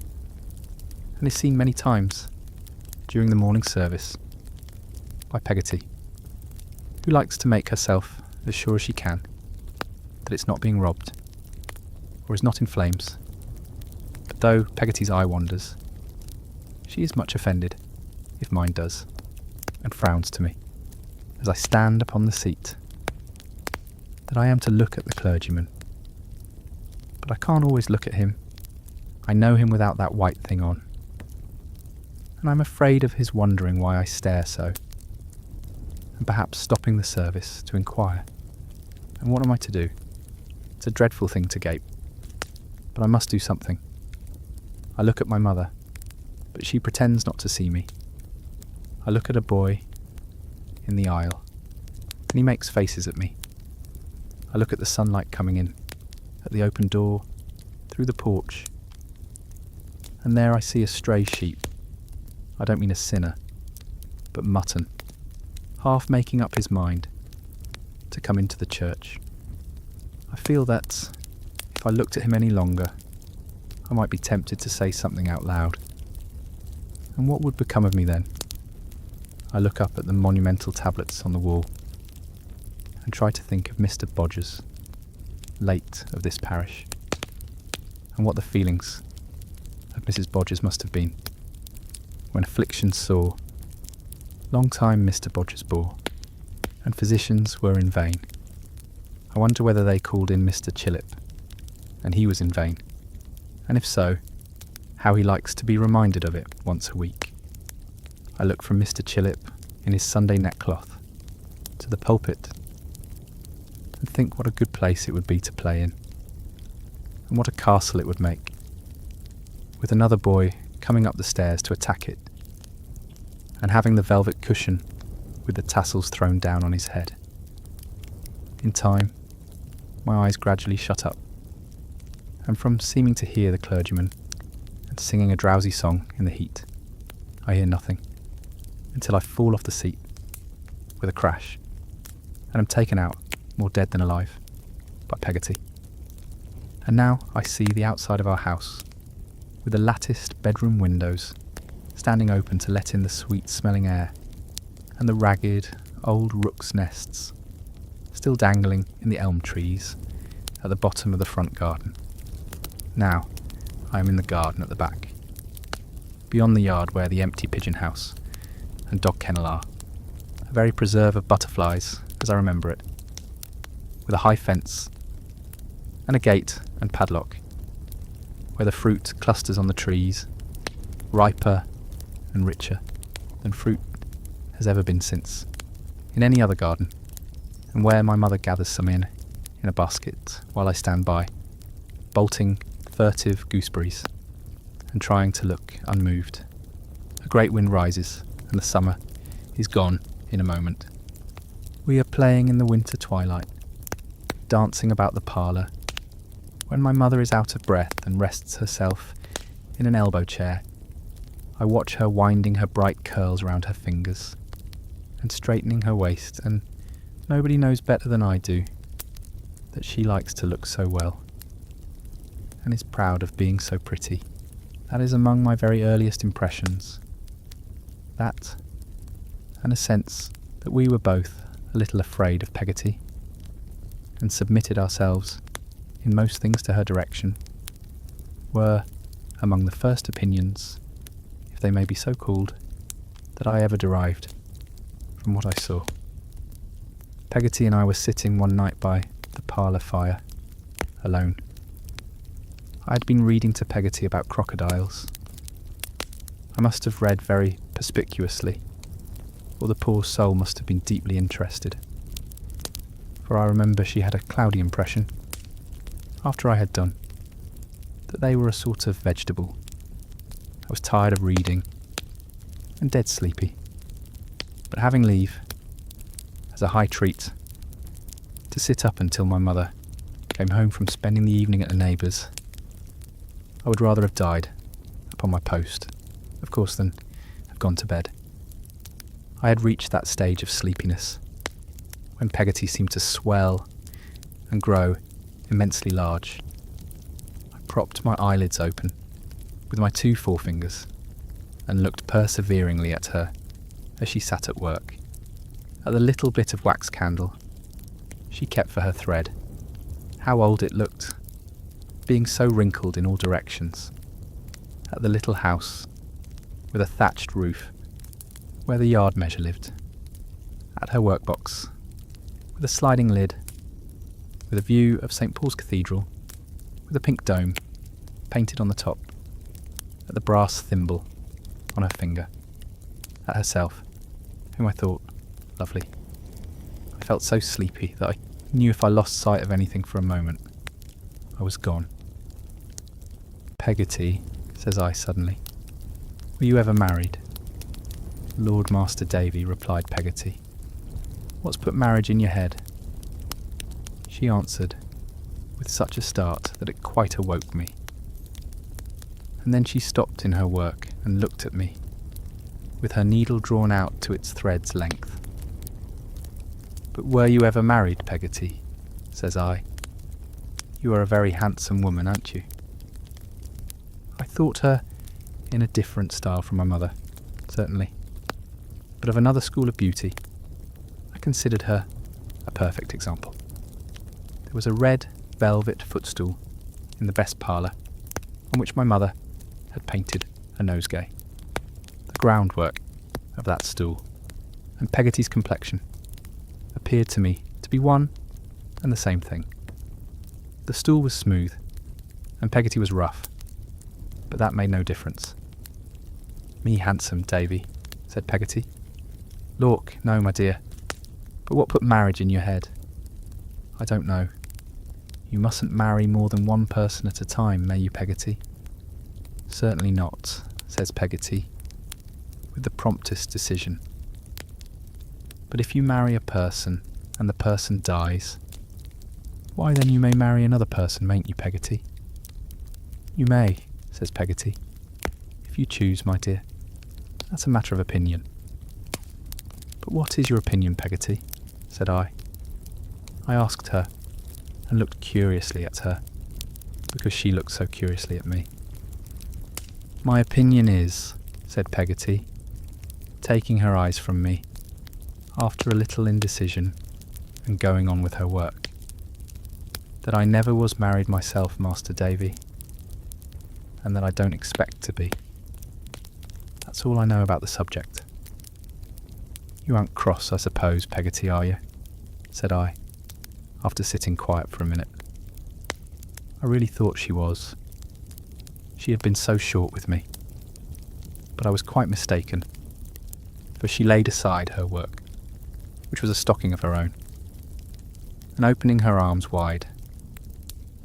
and is seen many times during the morning service by Peggotty, who likes to make herself as sure as she can that it's not being robbed, or is not in flames. But though Peggotty's eye wanders, she is much offended if mine does. and frowns to me as I stand upon the seat, that I am to look at the clergyman. But I can't always look at him. I know him without that white thing on. And I'm afraid of his wondering why I stare so, and perhaps stopping the service to inquire. And what am I to do? It's a dreadful thing to gape, but I must do something. I look at my mother, but she pretends not to see me. I look at a boy in the aisle, and he makes faces at me. I look at the sunlight coming in, at the open door, through the porch, and there I see a stray sheep. I don't mean a sinner, but mutton, half making up his mind to come into the church. I feel that if I looked at him any longer, I might be tempted to say something out loud. And what would become of me then? I look up at the monumental tablets on the wall and try to think of Mr. Bodgers, late of this parish, and what the feelings of Mrs. Bodgers must have been when affliction sore, long time Mr. Bodgers bore, and physicians were in vain. I wonder whether they called in Mr. Chillip, and he was in vain, and if so, how he likes to be reminded of it once a week. I look from Mr. Chillip in his Sunday neckcloth to the pulpit and think what a good place it would be to play in, and what a castle it would make, with another boy coming up the stairs to attack it, and having the velvet cushion with the tassels thrown down on his head. In time, my eyes gradually shut up, and from seeming to hear the clergyman and singing a drowsy song in the heat, I hear nothing, until I fall off the seat with a crash, and am taken out, more dead than alive, by Peggotty. And now I see the outside of our house, with the latticed bedroom windows standing open to let in the sweet-smelling air, and the ragged, old rooks' nests still dangling in the elm trees at the bottom of the front garden. Now I am in the garden at the back, beyond the yard where the empty pigeon house and dog kennel are, a very preserve of butterflies as I remember it, with a high fence and a gate and padlock, where the fruit clusters on the trees, riper and richer than fruit has ever been since, in any other garden, and where my mother gathers some in a basket while I stand by, bolting furtive gooseberries and trying to look unmoved. A great wind rises, and the summer is gone in a moment. We are playing in the winter twilight, dancing about the parlour, when my mother is out of breath and rests herself in an elbow chair. I watch her winding her bright curls round her fingers and straightening her waist, and nobody knows better than I do that she likes to look so well and is proud of being so pretty. That is among my very earliest impressions. That, and a sense that we were both a little afraid of Peggotty, and submitted ourselves in most things to her direction, were among the first opinions, if they may be so called, that I ever derived from what I saw. Peggotty and I were sitting one night by the parlour fire, alone. I had been reading to Peggotty about crocodiles. I must have read very perspicuously, or the poor soul must have been deeply interested, for I remember she had a cloudy impression, after I had done, that they were a sort of vegetable. I was tired of reading, and dead sleepy, but having leave, as a high treat, to sit up until my mother came home from spending the evening at a neighbour's, I would rather have died upon my post, of course, than have gone to bed. I had reached that stage of sleepiness when Peggotty seemed to swell and grow immensely large. I propped my eyelids open with my 2 forefingers and looked perseveringly at her as she sat at work, at the little bit of wax candle she kept for her thread. How old it looked, being so wrinkled in all directions, at the little house with a thatched roof, where the yard measure lived, at her workbox, with a sliding lid, with a view of St. Paul's Cathedral, with a pink dome painted on the top, at the brass thimble on her finger, at herself, whom I thought lovely. I felt so sleepy that I knew if I lost sight of anything for a moment, I was gone. "Peggotty," says I suddenly, "were you ever married?" "Lord Master Davy," replied Peggotty. "What's put marriage in your head?" She answered, with such a start that it quite awoke me. And then she stopped in her work and looked at me, with her needle drawn out to its thread's length. "But were you ever married, Peggotty?" says I. "You are a very handsome woman, aren't you?" I thought her in a different style from my mother, certainly, but of another school of beauty. I considered her a perfect example. There was a red velvet footstool in the best parlour, on which my mother had painted a nosegay. The groundwork of that stool and Peggotty's complexion appeared to me to be one and the same thing. The stool was smooth, and Peggotty was rough, but that made no difference. "Me handsome, Davy," said Peggotty. "Lork, no, my dear. But what put marriage in your head?" "I don't know. You mustn't marry more than one person at a time, may you, Peggotty?" "Certainly not," says Peggotty, with the promptest decision. "But if you marry a person and the person dies, why then you may marry another person, mayn't you, Peggotty?" "You may," says Peggotty, "if you choose, my dear. That's a matter of opinion." "But what is your opinion, Peggotty?" said I. I asked her, and looked curiously at her, because she looked so curiously at me. "My opinion is," said Peggotty, taking her eyes from me, after a little indecision, and going on with her work, "that I never was married myself, Master Davy, and that I don't expect to be. That's all I know about the subject." "You aren't cross, I suppose, Peggotty, are you?" said I, after sitting quiet for a minute. I really thought she was. She had been so short with me. But I was quite mistaken, for she laid aside her work, which was a stocking of her own, and opening her arms wide,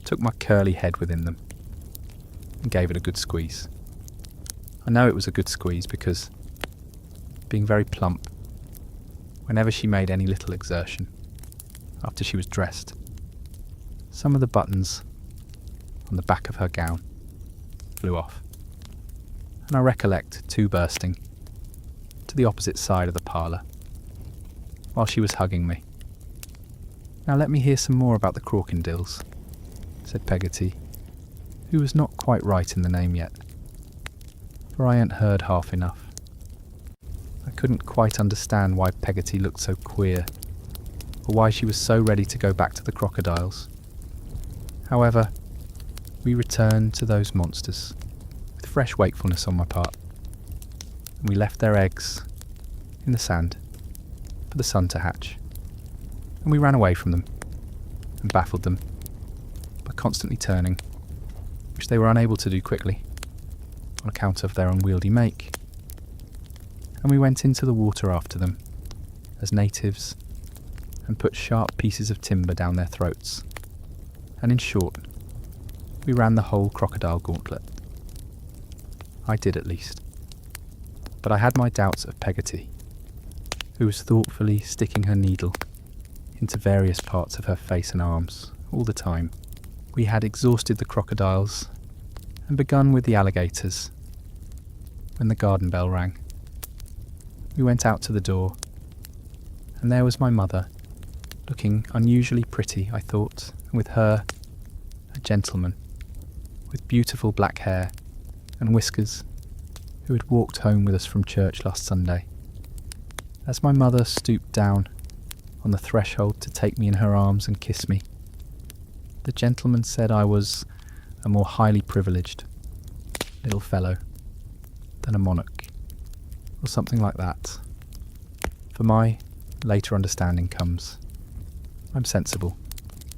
took my curly head within them, and gave it a good squeeze. I know it was a good squeeze because, being very plump, whenever she made any little exertion, after she was dressed, some of the buttons on the back of her gown flew off, and I recollect two bursting to the opposite side of the parlour, while she was hugging me. "Now let me hear some more about the Crookendills," said Peggotty, who was not quite right in the name yet, for I hadn't heard half enough. I couldn't quite understand why Peggotty looked so queer, or why she was so ready to go back to the crocodiles. However, we returned to those monsters, with fresh wakefulness on my part, and we left their eggs in the sand for the sun to hatch, and we ran away from them, and baffled them by constantly turning, which they were unable to do quickly, on account of their unwieldy make, and we went into the water after them, as natives, and put sharp pieces of timber down their throats, and in short, we ran the whole crocodile gauntlet. I did at least, but I had my doubts of Peggotty, who was thoughtfully sticking her needle into various parts of her face and arms all the time. We had exhausted the crocodiles and begun with the alligators when the garden bell rang. We went out to the door, and there was my mother, looking unusually pretty, I thought, and with her, a gentleman, with beautiful black hair and whiskers, who had walked home with us from church last Sunday. As my mother stooped down on the threshold to take me in her arms and kiss me, the gentleman said I was a more highly privileged little fellow than a monarch, or something like that. For my later understanding comes, I'm sensible,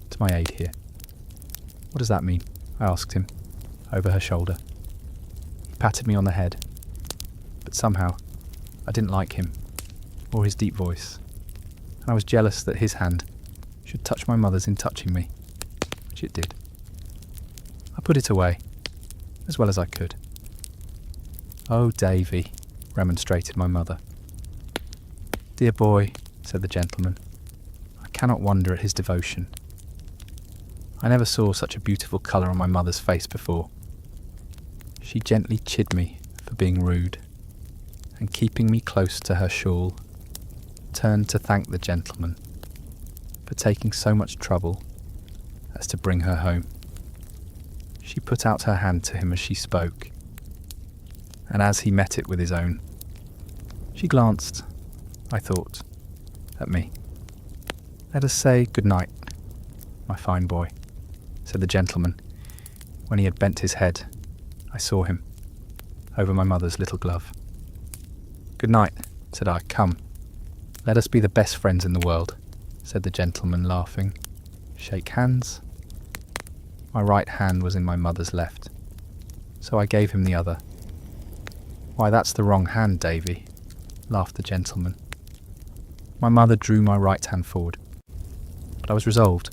to my aid here. What does that mean? I asked him, over her shoulder. He patted me on the head, but somehow I didn't like him, or his deep voice, and I was jealous that his hand should touch my mother's in touching me, which it did. I put it away, as well as I could. "Oh, Davy," remonstrated my mother. "Dear boy," said the gentleman, "I cannot wonder at his devotion. I never saw such a beautiful colour on my mother's face before. She gently chid me for being rude, and keeping me close to her shawl, turned to thank the gentleman for taking so much trouble as to bring her home. She put out her hand to him as she spoke, and as he met it with his own, she glanced, I thought, at me. Let us say good night, my fine boy," said the gentleman. When he had bent his head, I saw him, over my mother's little glove. "Good night," said I. "Come, let us be the best friends in the world," said the gentleman, laughing. "Shake hands." My right hand was in my mother's left, so I gave him the other. "Why, that's the wrong hand, Davy," laughed the gentleman. My mother drew my right hand forward, but I was resolved,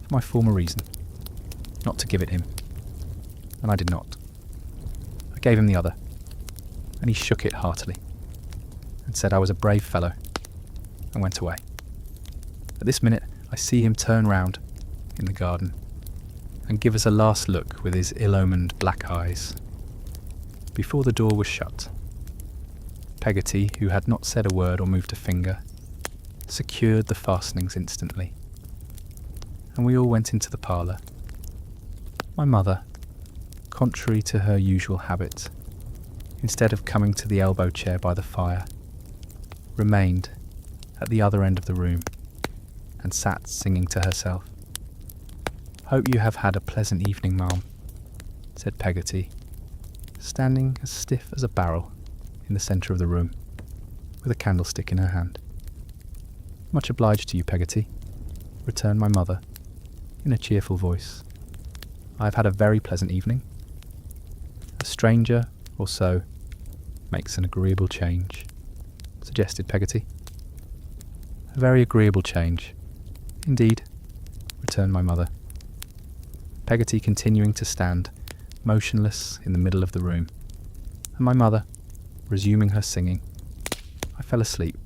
for my former reason, not to give it him, and I did not. I gave him the other, and he shook it heartily, and said I was a brave fellow, and went away. At this minute I see him turn round in the garden, and give us a last look with his ill-omened black eyes. Before the door was shut, Peggotty, who had not said a word or moved a finger, secured the fastenings instantly, and we all went into the parlour. My mother, contrary to her usual habit, instead of coming to the elbow chair by the fire, remained at the other end of the room and sat singing to herself. "Hope you have had a pleasant evening, ma'am," said Peggotty, standing as stiff as a barrel in the centre of the room, with a candlestick in her hand. "Much obliged to you, Peggotty," returned my mother, in a cheerful voice. "I have had a very pleasant evening. A stranger, or so, makes an agreeable change," suggested Peggotty. "A very agreeable change, indeed," returned my mother. Peggotty continuing to stand motionless in the middle of the room, and my mother resuming her singing, I fell asleep,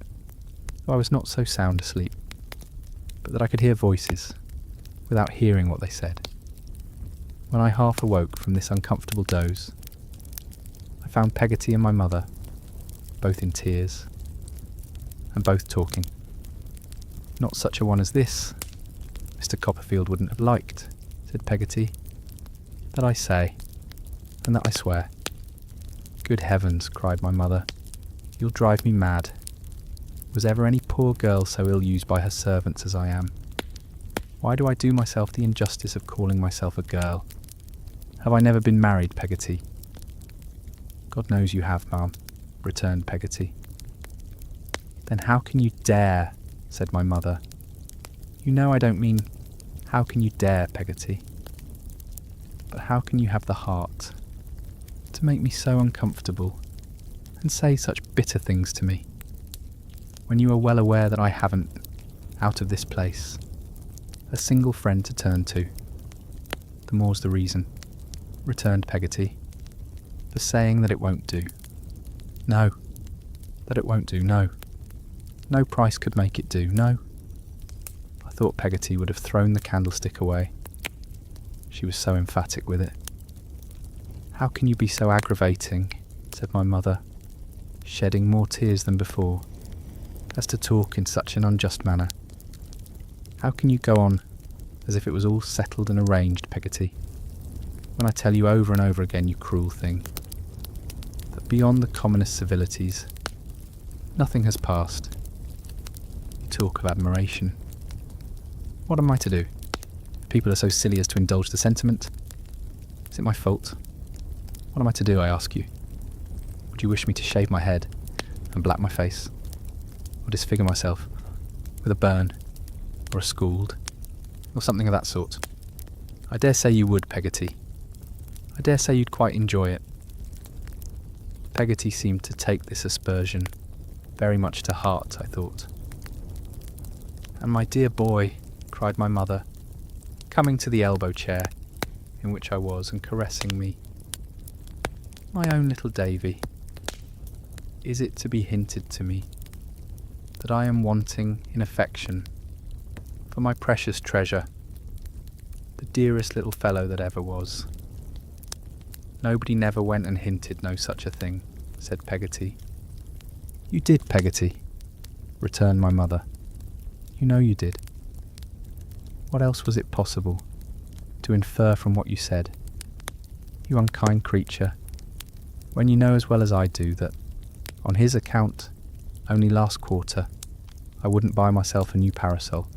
though I was not so sound asleep, but that I could hear voices without hearing what they said. When I half awoke from this uncomfortable doze, I found Peggotty and my mother both in tears, and both talking. "Not such a one as this Mr. Copperfield wouldn't have liked," said Peggotty. "That I say, and that I swear." "Good heavens," cried my mother, "you'll drive me mad. Was ever any poor girl so ill-used by her servants as I am? Why do I do myself the injustice of calling myself a girl? Have I never been married, Peggotty?" "God knows you have, ma'am," returned Peggotty. "Then how can you dare?" said my mother. "You know I don't mean how can you dare, Peggotty, but how can you have the heart to make me so uncomfortable and say such bitter things to me, when you are well aware that I haven't, out of this place, a single friend to turn to?" "The more's the reason," returned Peggotty, "for saying that it won't do. No, that it won't do, no. No price could make it do, no." I thought Peggotty would have thrown the candlestick away. She was so emphatic with it. "How can you be so aggravating," said my mother, shedding more tears than before, "as to talk in such an unjust manner? How can you go on as if it was all settled and arranged, Peggotty, when I tell you over and over again, you cruel thing, that beyond the commonest civilities, nothing has passed? You talk of admiration. What am I to do, if people are so silly as to indulge the sentiment? Is it my fault? What am I to do, I ask you? Would you wish me to shave my head and black my face? or disfigure myself with a burn or a scald or something of that sort. I dare say you would, Peggotty. I dare say you'd quite enjoy it. Peggotty seemed to take this aspersion very much to heart, I thought. And my dear boy, cried my mother, coming to the elbow chair in which I was and caressing me. My own little Davy, is it to be hinted to me that I am wanting in affection for my precious treasure, the dearest little fellow that ever was? Nobody never went and hinted no such a thing, said Peggotty. You did, Peggotty, returned my mother. You know you did. What else was it possible to infer from what you said? You unkind creature, when you know as well as I do that, on his account, only last quarter, I wouldn't buy myself a new parasol,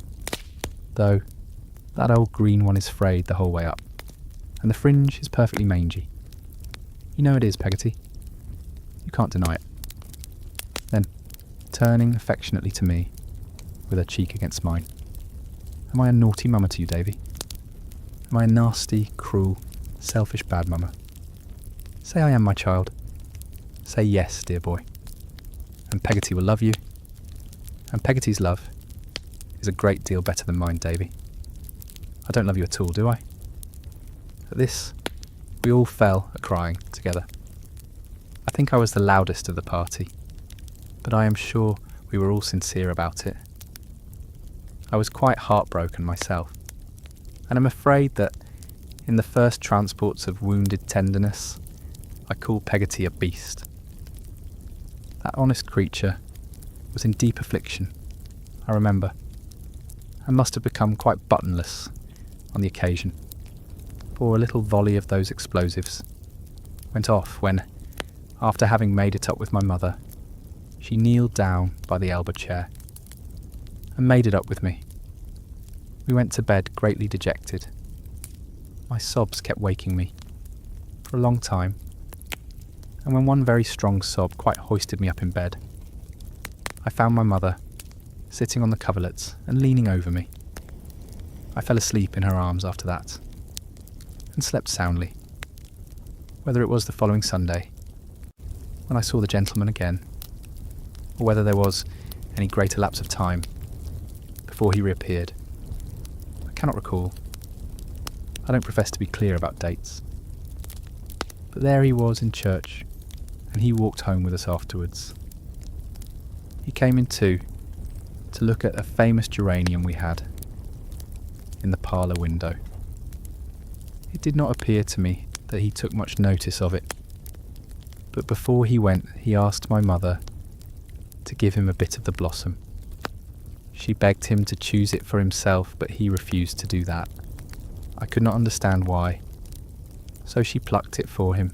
though that old green one is frayed the whole way up, and the fringe is perfectly mangy. You know it is, Peggotty. You can't deny it. Then, turning affectionately to me, with her cheek against mine, am I a naughty mamma to you, Davy? Am I a nasty, cruel, selfish bad mamma? Say I am, my child. Say yes, dear boy. And Peggotty will love you. And Peggotty's love is a great deal better than mine, Davy. I don't love you at all, do I? At this, we all fell a-crying together. I think I was the loudest of the party, but I am sure we were all sincere about it. I was quite heartbroken myself, and I'm afraid that in the first transports of wounded tenderness, I called Peggotty a beast. That honest creature was in deep affliction, I remember, and must have become quite buttonless on the occasion, for a little volley of those explosives went off when, after having made it up with my mother, she kneeled down by the elbow chair and made it up with me. We went to bed greatly dejected. My sobs kept waking me for a long time, and when one very strong sob quite hoisted me up in bed, I found my mother sitting on the coverlets and leaning over me. I fell asleep in her arms after that, and slept soundly. Whether it was the following Sunday, when I saw the gentleman again, or whether there was any greater lapse of time before he reappeared, I cannot recall. I don't profess to be clear about dates. But there he was in church, and he walked home with us afterwards. He came in too, to look at a famous geranium we had in the parlour window. It did not appear to me that he took much notice of it, but before he went he asked my mother to give him a bit of the blossom. She begged him to choose it for himself, but he refused to do that. I could not understand why, so she plucked it for him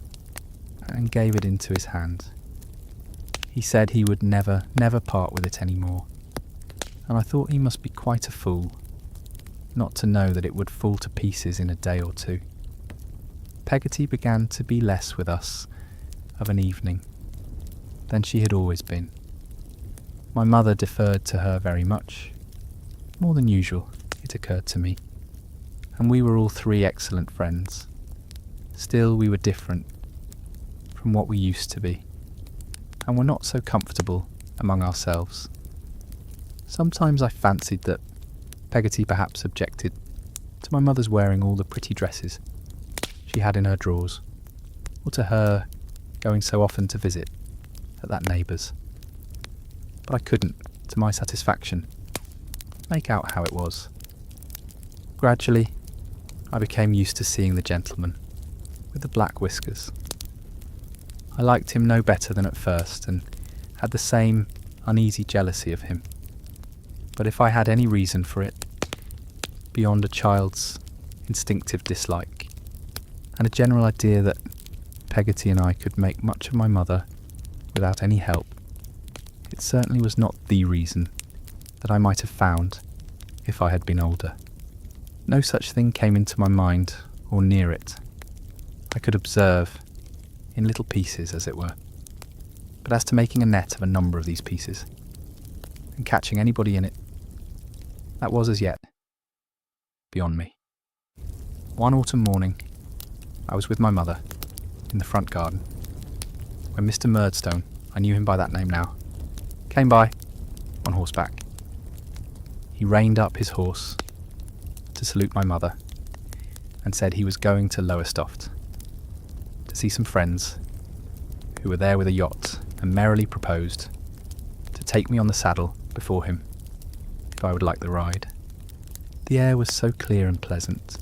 and gave it into his hand. He said he would never part with it any more, and I thought he must be quite a fool not to know that it would fall to pieces in a day or two. Peggotty began to be less with us of an evening than she had always been. My mother deferred to her very much, more than usual, it occurred to me, and we were all three excellent friends. Still, we were different from what we used to be, and were not so comfortable among ourselves. Sometimes I fancied that Peggotty perhaps objected to my mother's wearing all the pretty dresses she had in her drawers, or to her going so often to visit at that neighbour's. But I couldn't, to my satisfaction, make out how it was. Gradually, I became used to seeing the gentleman with the black whiskers. I liked him no better than at first, and had the same uneasy jealousy of him. But if I had any reason for it, beyond a child's instinctive dislike, and a general idea that Peggotty and I could make much of my mother without any help, it certainly was not the reason that I might have found if I had been older. No such thing came into my mind, or near it. I could observe, in little pieces as it were. But as to making a net of a number of these pieces, and catching anybody in it. That was as yet beyond me. One autumn morning, I was with my mother in the front garden when Mr. Murdstone, I knew him by that name now, came by on horseback. He reined up his horse to salute my mother and said he was going to Lowestoft to see some friends who were there with a yacht, and merrily proposed to take me on the saddle before him if I would like the ride. The air was so clear and pleasant,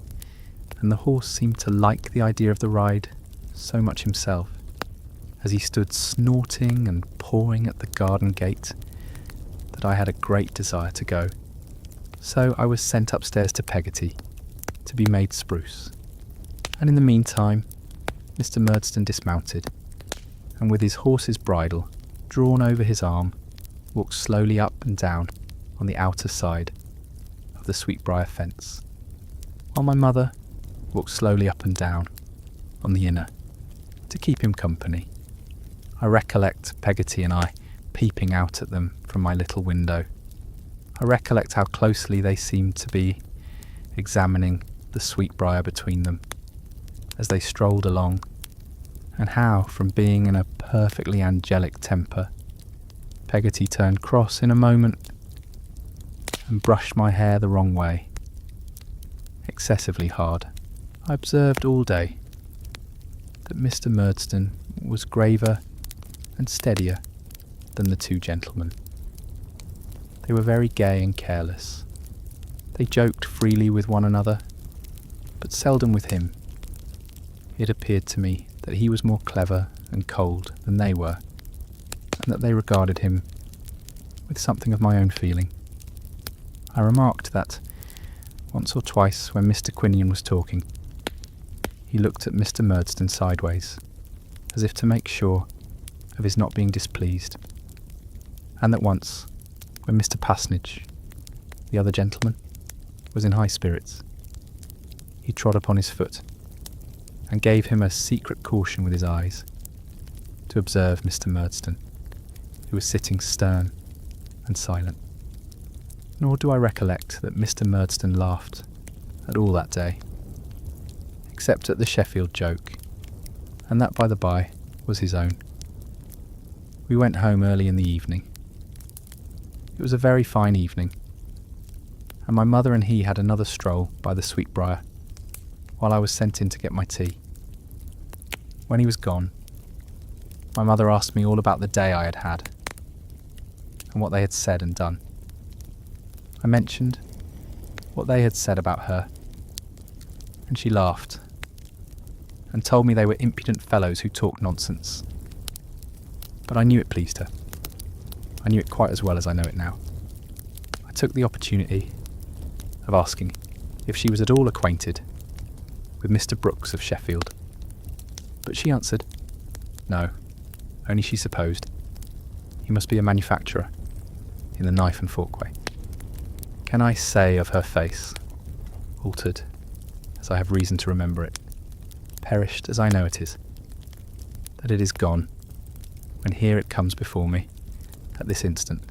and the horse seemed to like the idea of the ride so much himself, as he stood snorting and pawing at the garden gate, that I had a great desire to go. So I was sent upstairs to Peggotty to be made spruce, and in the meantime Mr. Murdstone dismounted, and with his horse's bridle drawn over his arm, walked slowly up and down on the outer side of the sweetbriar fence, while my mother walked slowly up and down on the inner to keep him company. I recollect Peggotty and I peeping out at them from my little window. I recollect how closely they seemed to be examining the sweetbriar between them as they strolled along, and how, from being in a perfectly angelic temper, Peggotty turned cross in a moment and brushed my hair the wrong way, excessively hard. I observed all day that Mr. Murdstone was graver and steadier than the two gentlemen. They were very gay and careless. They joked freely with one another, but seldom with him. It appeared to me that he was more clever and cold than they were, and that they regarded him with something of my own feeling. I remarked that once or twice when Mr. Quinion was talking, he looked at Mr. Murdstone sideways, as if to make sure of his not being displeased, and that once, when Mr. Passnidge, the other gentleman, was in high spirits, he trod upon his foot, and gave him a secret caution with his eyes to observe Mr. Murdstone, who was sitting stern and silent. Nor do I recollect that Mr. Murdstone laughed at all that day, except at the Sheffield joke, and that, by the by, was his own. We went home early in the evening. It was a very fine evening, and my mother and he had another stroll by the sweetbriar, while I was sent in to get my tea. When he was gone, my mother asked me all about the day I had had, and what they had said and done. I mentioned what they had said about her, and she laughed, and told me they were impudent fellows who talked nonsense. But I knew it pleased her. I knew it quite as well as I know it now. I took the opportunity of asking if she was at all acquainted with Mr. Brooks of Sheffield, but she answered, no, only she supposed. He must be a manufacturer in the knife and fork way. Can I say of her face, altered as I have reason to remember it, perished as I know it is, that it is gone, when here it comes before me, at this instant,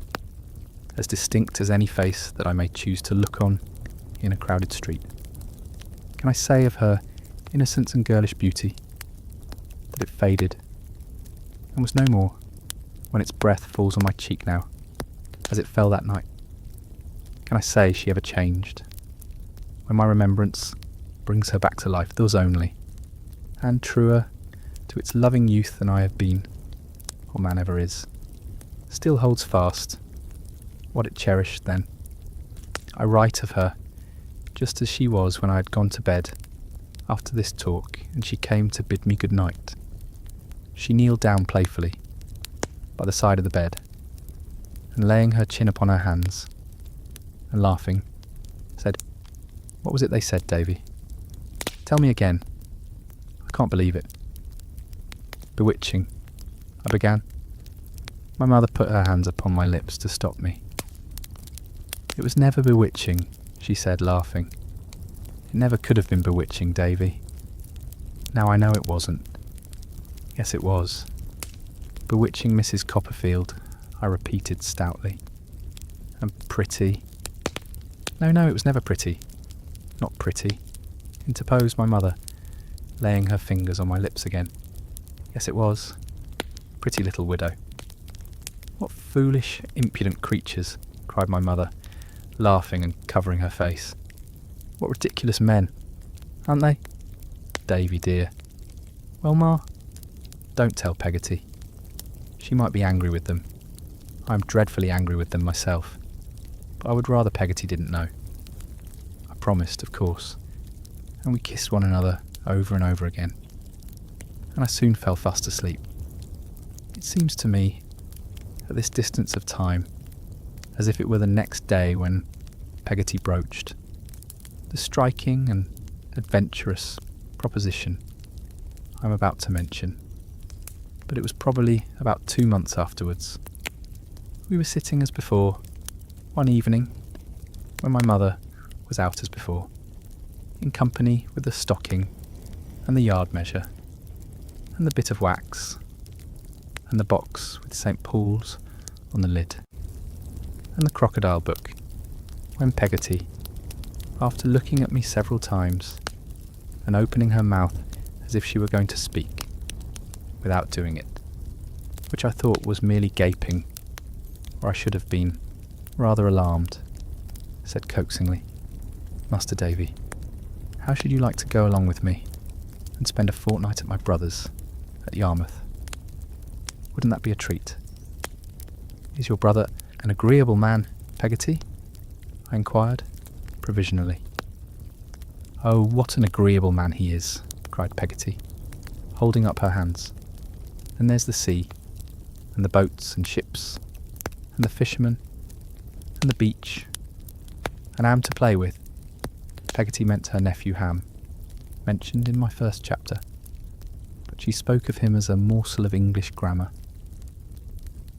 as distinct as any face that I may choose to look on in a crowded street? Can I say of her innocence and girlish beauty that it faded and was no more when its breath falls on my cheek now, as it fell that night? Can I say she ever changed, when my remembrance brings her back to life thus only, and truer to its loving youth than I have been, or man ever is, still holds fast what it cherished then? I write of her just as she was when I had gone to bed after this talk, and she came to bid me good night. She kneeled down playfully by the side of the bed, and laying her chin upon her hands, and laughing, said, "What was it they said, Davy? Tell me again. I can't believe it." "Bewitching," I began. My mother put her hands upon my lips to stop me. "It was never bewitching," she said, laughing. "It never could have been bewitching, Davy. Now I know it wasn't." "Yes, it was. Bewitching Mrs. Copperfield," I repeated stoutly. and pretty. No, it was never pretty. Not pretty, interposed my mother, laying her fingers on my lips again. Yes, it was. Pretty little widow. What foolish, impudent creatures, cried my mother, laughing and covering her face. What ridiculous men, aren't they? Davy dear. Well, Ma, don't tell Peggotty. She might be angry with them. I am dreadfully angry with them myself, but I would rather Peggotty didn't know. I promised, of course, and we kissed one another over and over again, and I soon fell fast asleep. It seems to me, at this distance of time, as if it were the next day when Peggotty broached the striking and adventurous proposition I'm about to mention, but it was probably about 2 months afterwards. We were sitting as before, one evening, when my mother was out as before, in company with the stocking and the yard measure, and the bit of wax, and the box with St. Paul's on the lid, and the crocodile book, when Peggotty, after looking at me several times, and opening her mouth as if she were going to speak, without doing it, which I thought was merely gaping, or I should have been rather alarmed, said coaxingly, Master Davy, how should you like to go along with me and spend a fortnight at my brother's at Yarmouth? Wouldn't that be a treat? Is your brother an agreeable man, Peggotty? I inquired, provisionally. Oh, what an agreeable man he is, cried Peggotty, holding up her hands. And there's the sea, and the boats and ships, and the fishermen, and the beach, and Ham to play with. Peggotty meant her nephew Ham, mentioned in my first chapter, but she spoke of him as a morsel of English grammar.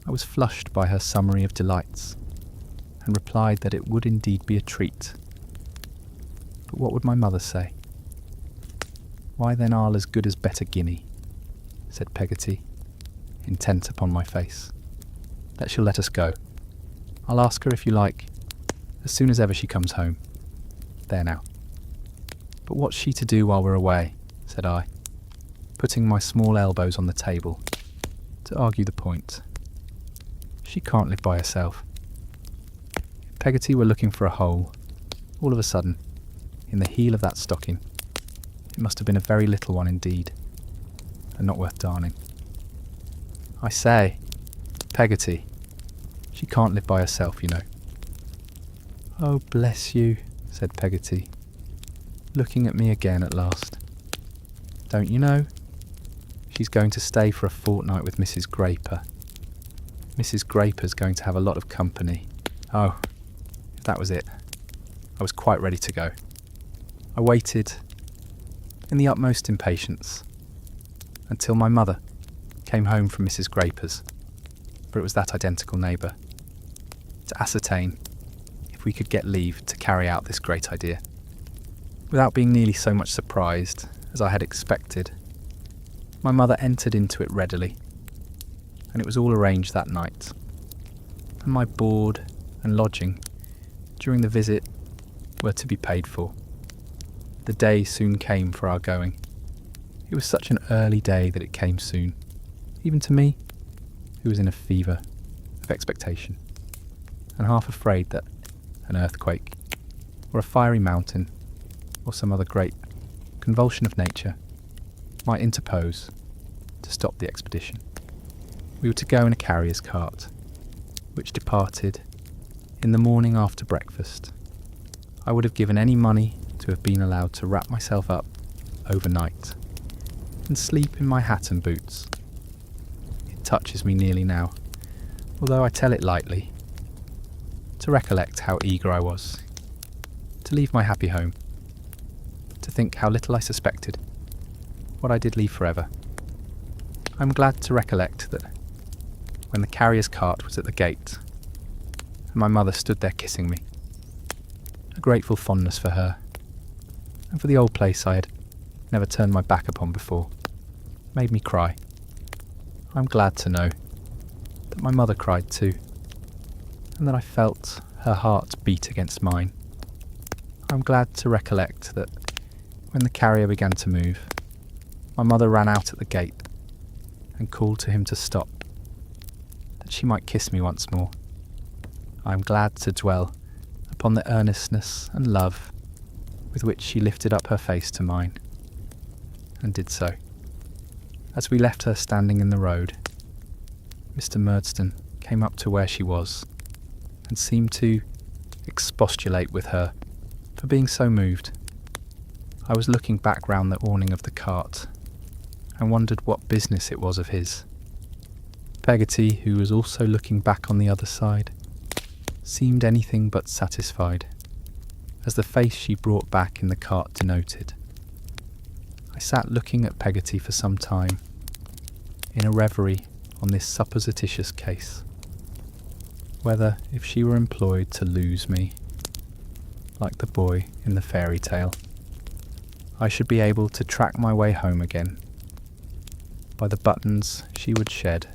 I was flushed by her summary of delights, and replied that it would indeed be a treat. But what would my mother say? Why then I'll as good as bet a guinea, said Peggotty, intent upon my face, that she'll let us go. I'll ask her if you like, as soon as ever she comes home. There now. But what's she to do while we're away, said I, putting my small elbows on the table to argue the point. She can't live by herself. If Peggotty were looking for a hole, all of a sudden, in the heel of that stocking, it must have been a very little one indeed, and not worth darning. I say, Peggotty, she can't live by herself, you know. Oh, bless you, said Peggotty, looking at me again at last. Don't you know? She's going to stay for a fortnight with Mrs. Graper. Mrs. Graper's going to have a lot of company. Oh, if that was it, I was quite ready to go. I waited, in the utmost impatience, until my mother came home from Mrs. Graper's, for it was that identical neighbour, to ascertain if we could get leave to carry out this great idea. Without being nearly so much surprised as I had expected, my mother entered into it readily, and it was all arranged that night, and my board and lodging during the visit were to be paid for. The day soon came for our going. It was such an early day that it came soon, even to me, who was in a fever of expectation, and half afraid that an earthquake, or a fiery mountain, or some other great convulsion of nature might interpose to stop the expedition. We were to go in a carrier's cart, which departed in the morning after breakfast. I would have given any money to have been allowed to wrap myself up overnight and sleep in my hat and boots. It touches me nearly now, although I tell it lightly, to recollect how eager I was to leave my happy home, to think how little I suspected what I did leave forever. I am glad to recollect that when the carrier's cart was at the gate, and my mother stood there kissing me, a grateful fondness for her, and for the old place I had never turned my back upon before, made me cry. I am glad to know that my mother cried too, and that I felt her heart beat against mine. I'm glad to recollect that when the carrier began to move, my mother ran out at the gate and called to him to stop, that she might kiss me once more. I am glad to dwell upon the earnestness and love with which she lifted up her face to mine, and did so. As we left her standing in the road, Mr. Murdstone came up to where she was, and seemed to expostulate with her for being so moved. I was looking back round the awning of the cart, and wondered what business it was of his. Peggotty, who was also looking back on the other side, seemed anything but satisfied, as the face she brought back in the cart denoted. I sat looking at Peggotty for some time, in a reverie on this supposititious case, whether, if she were employed to lose me, like the boy in the fairy tale, I should be able to track my way home again by the buttons she would shed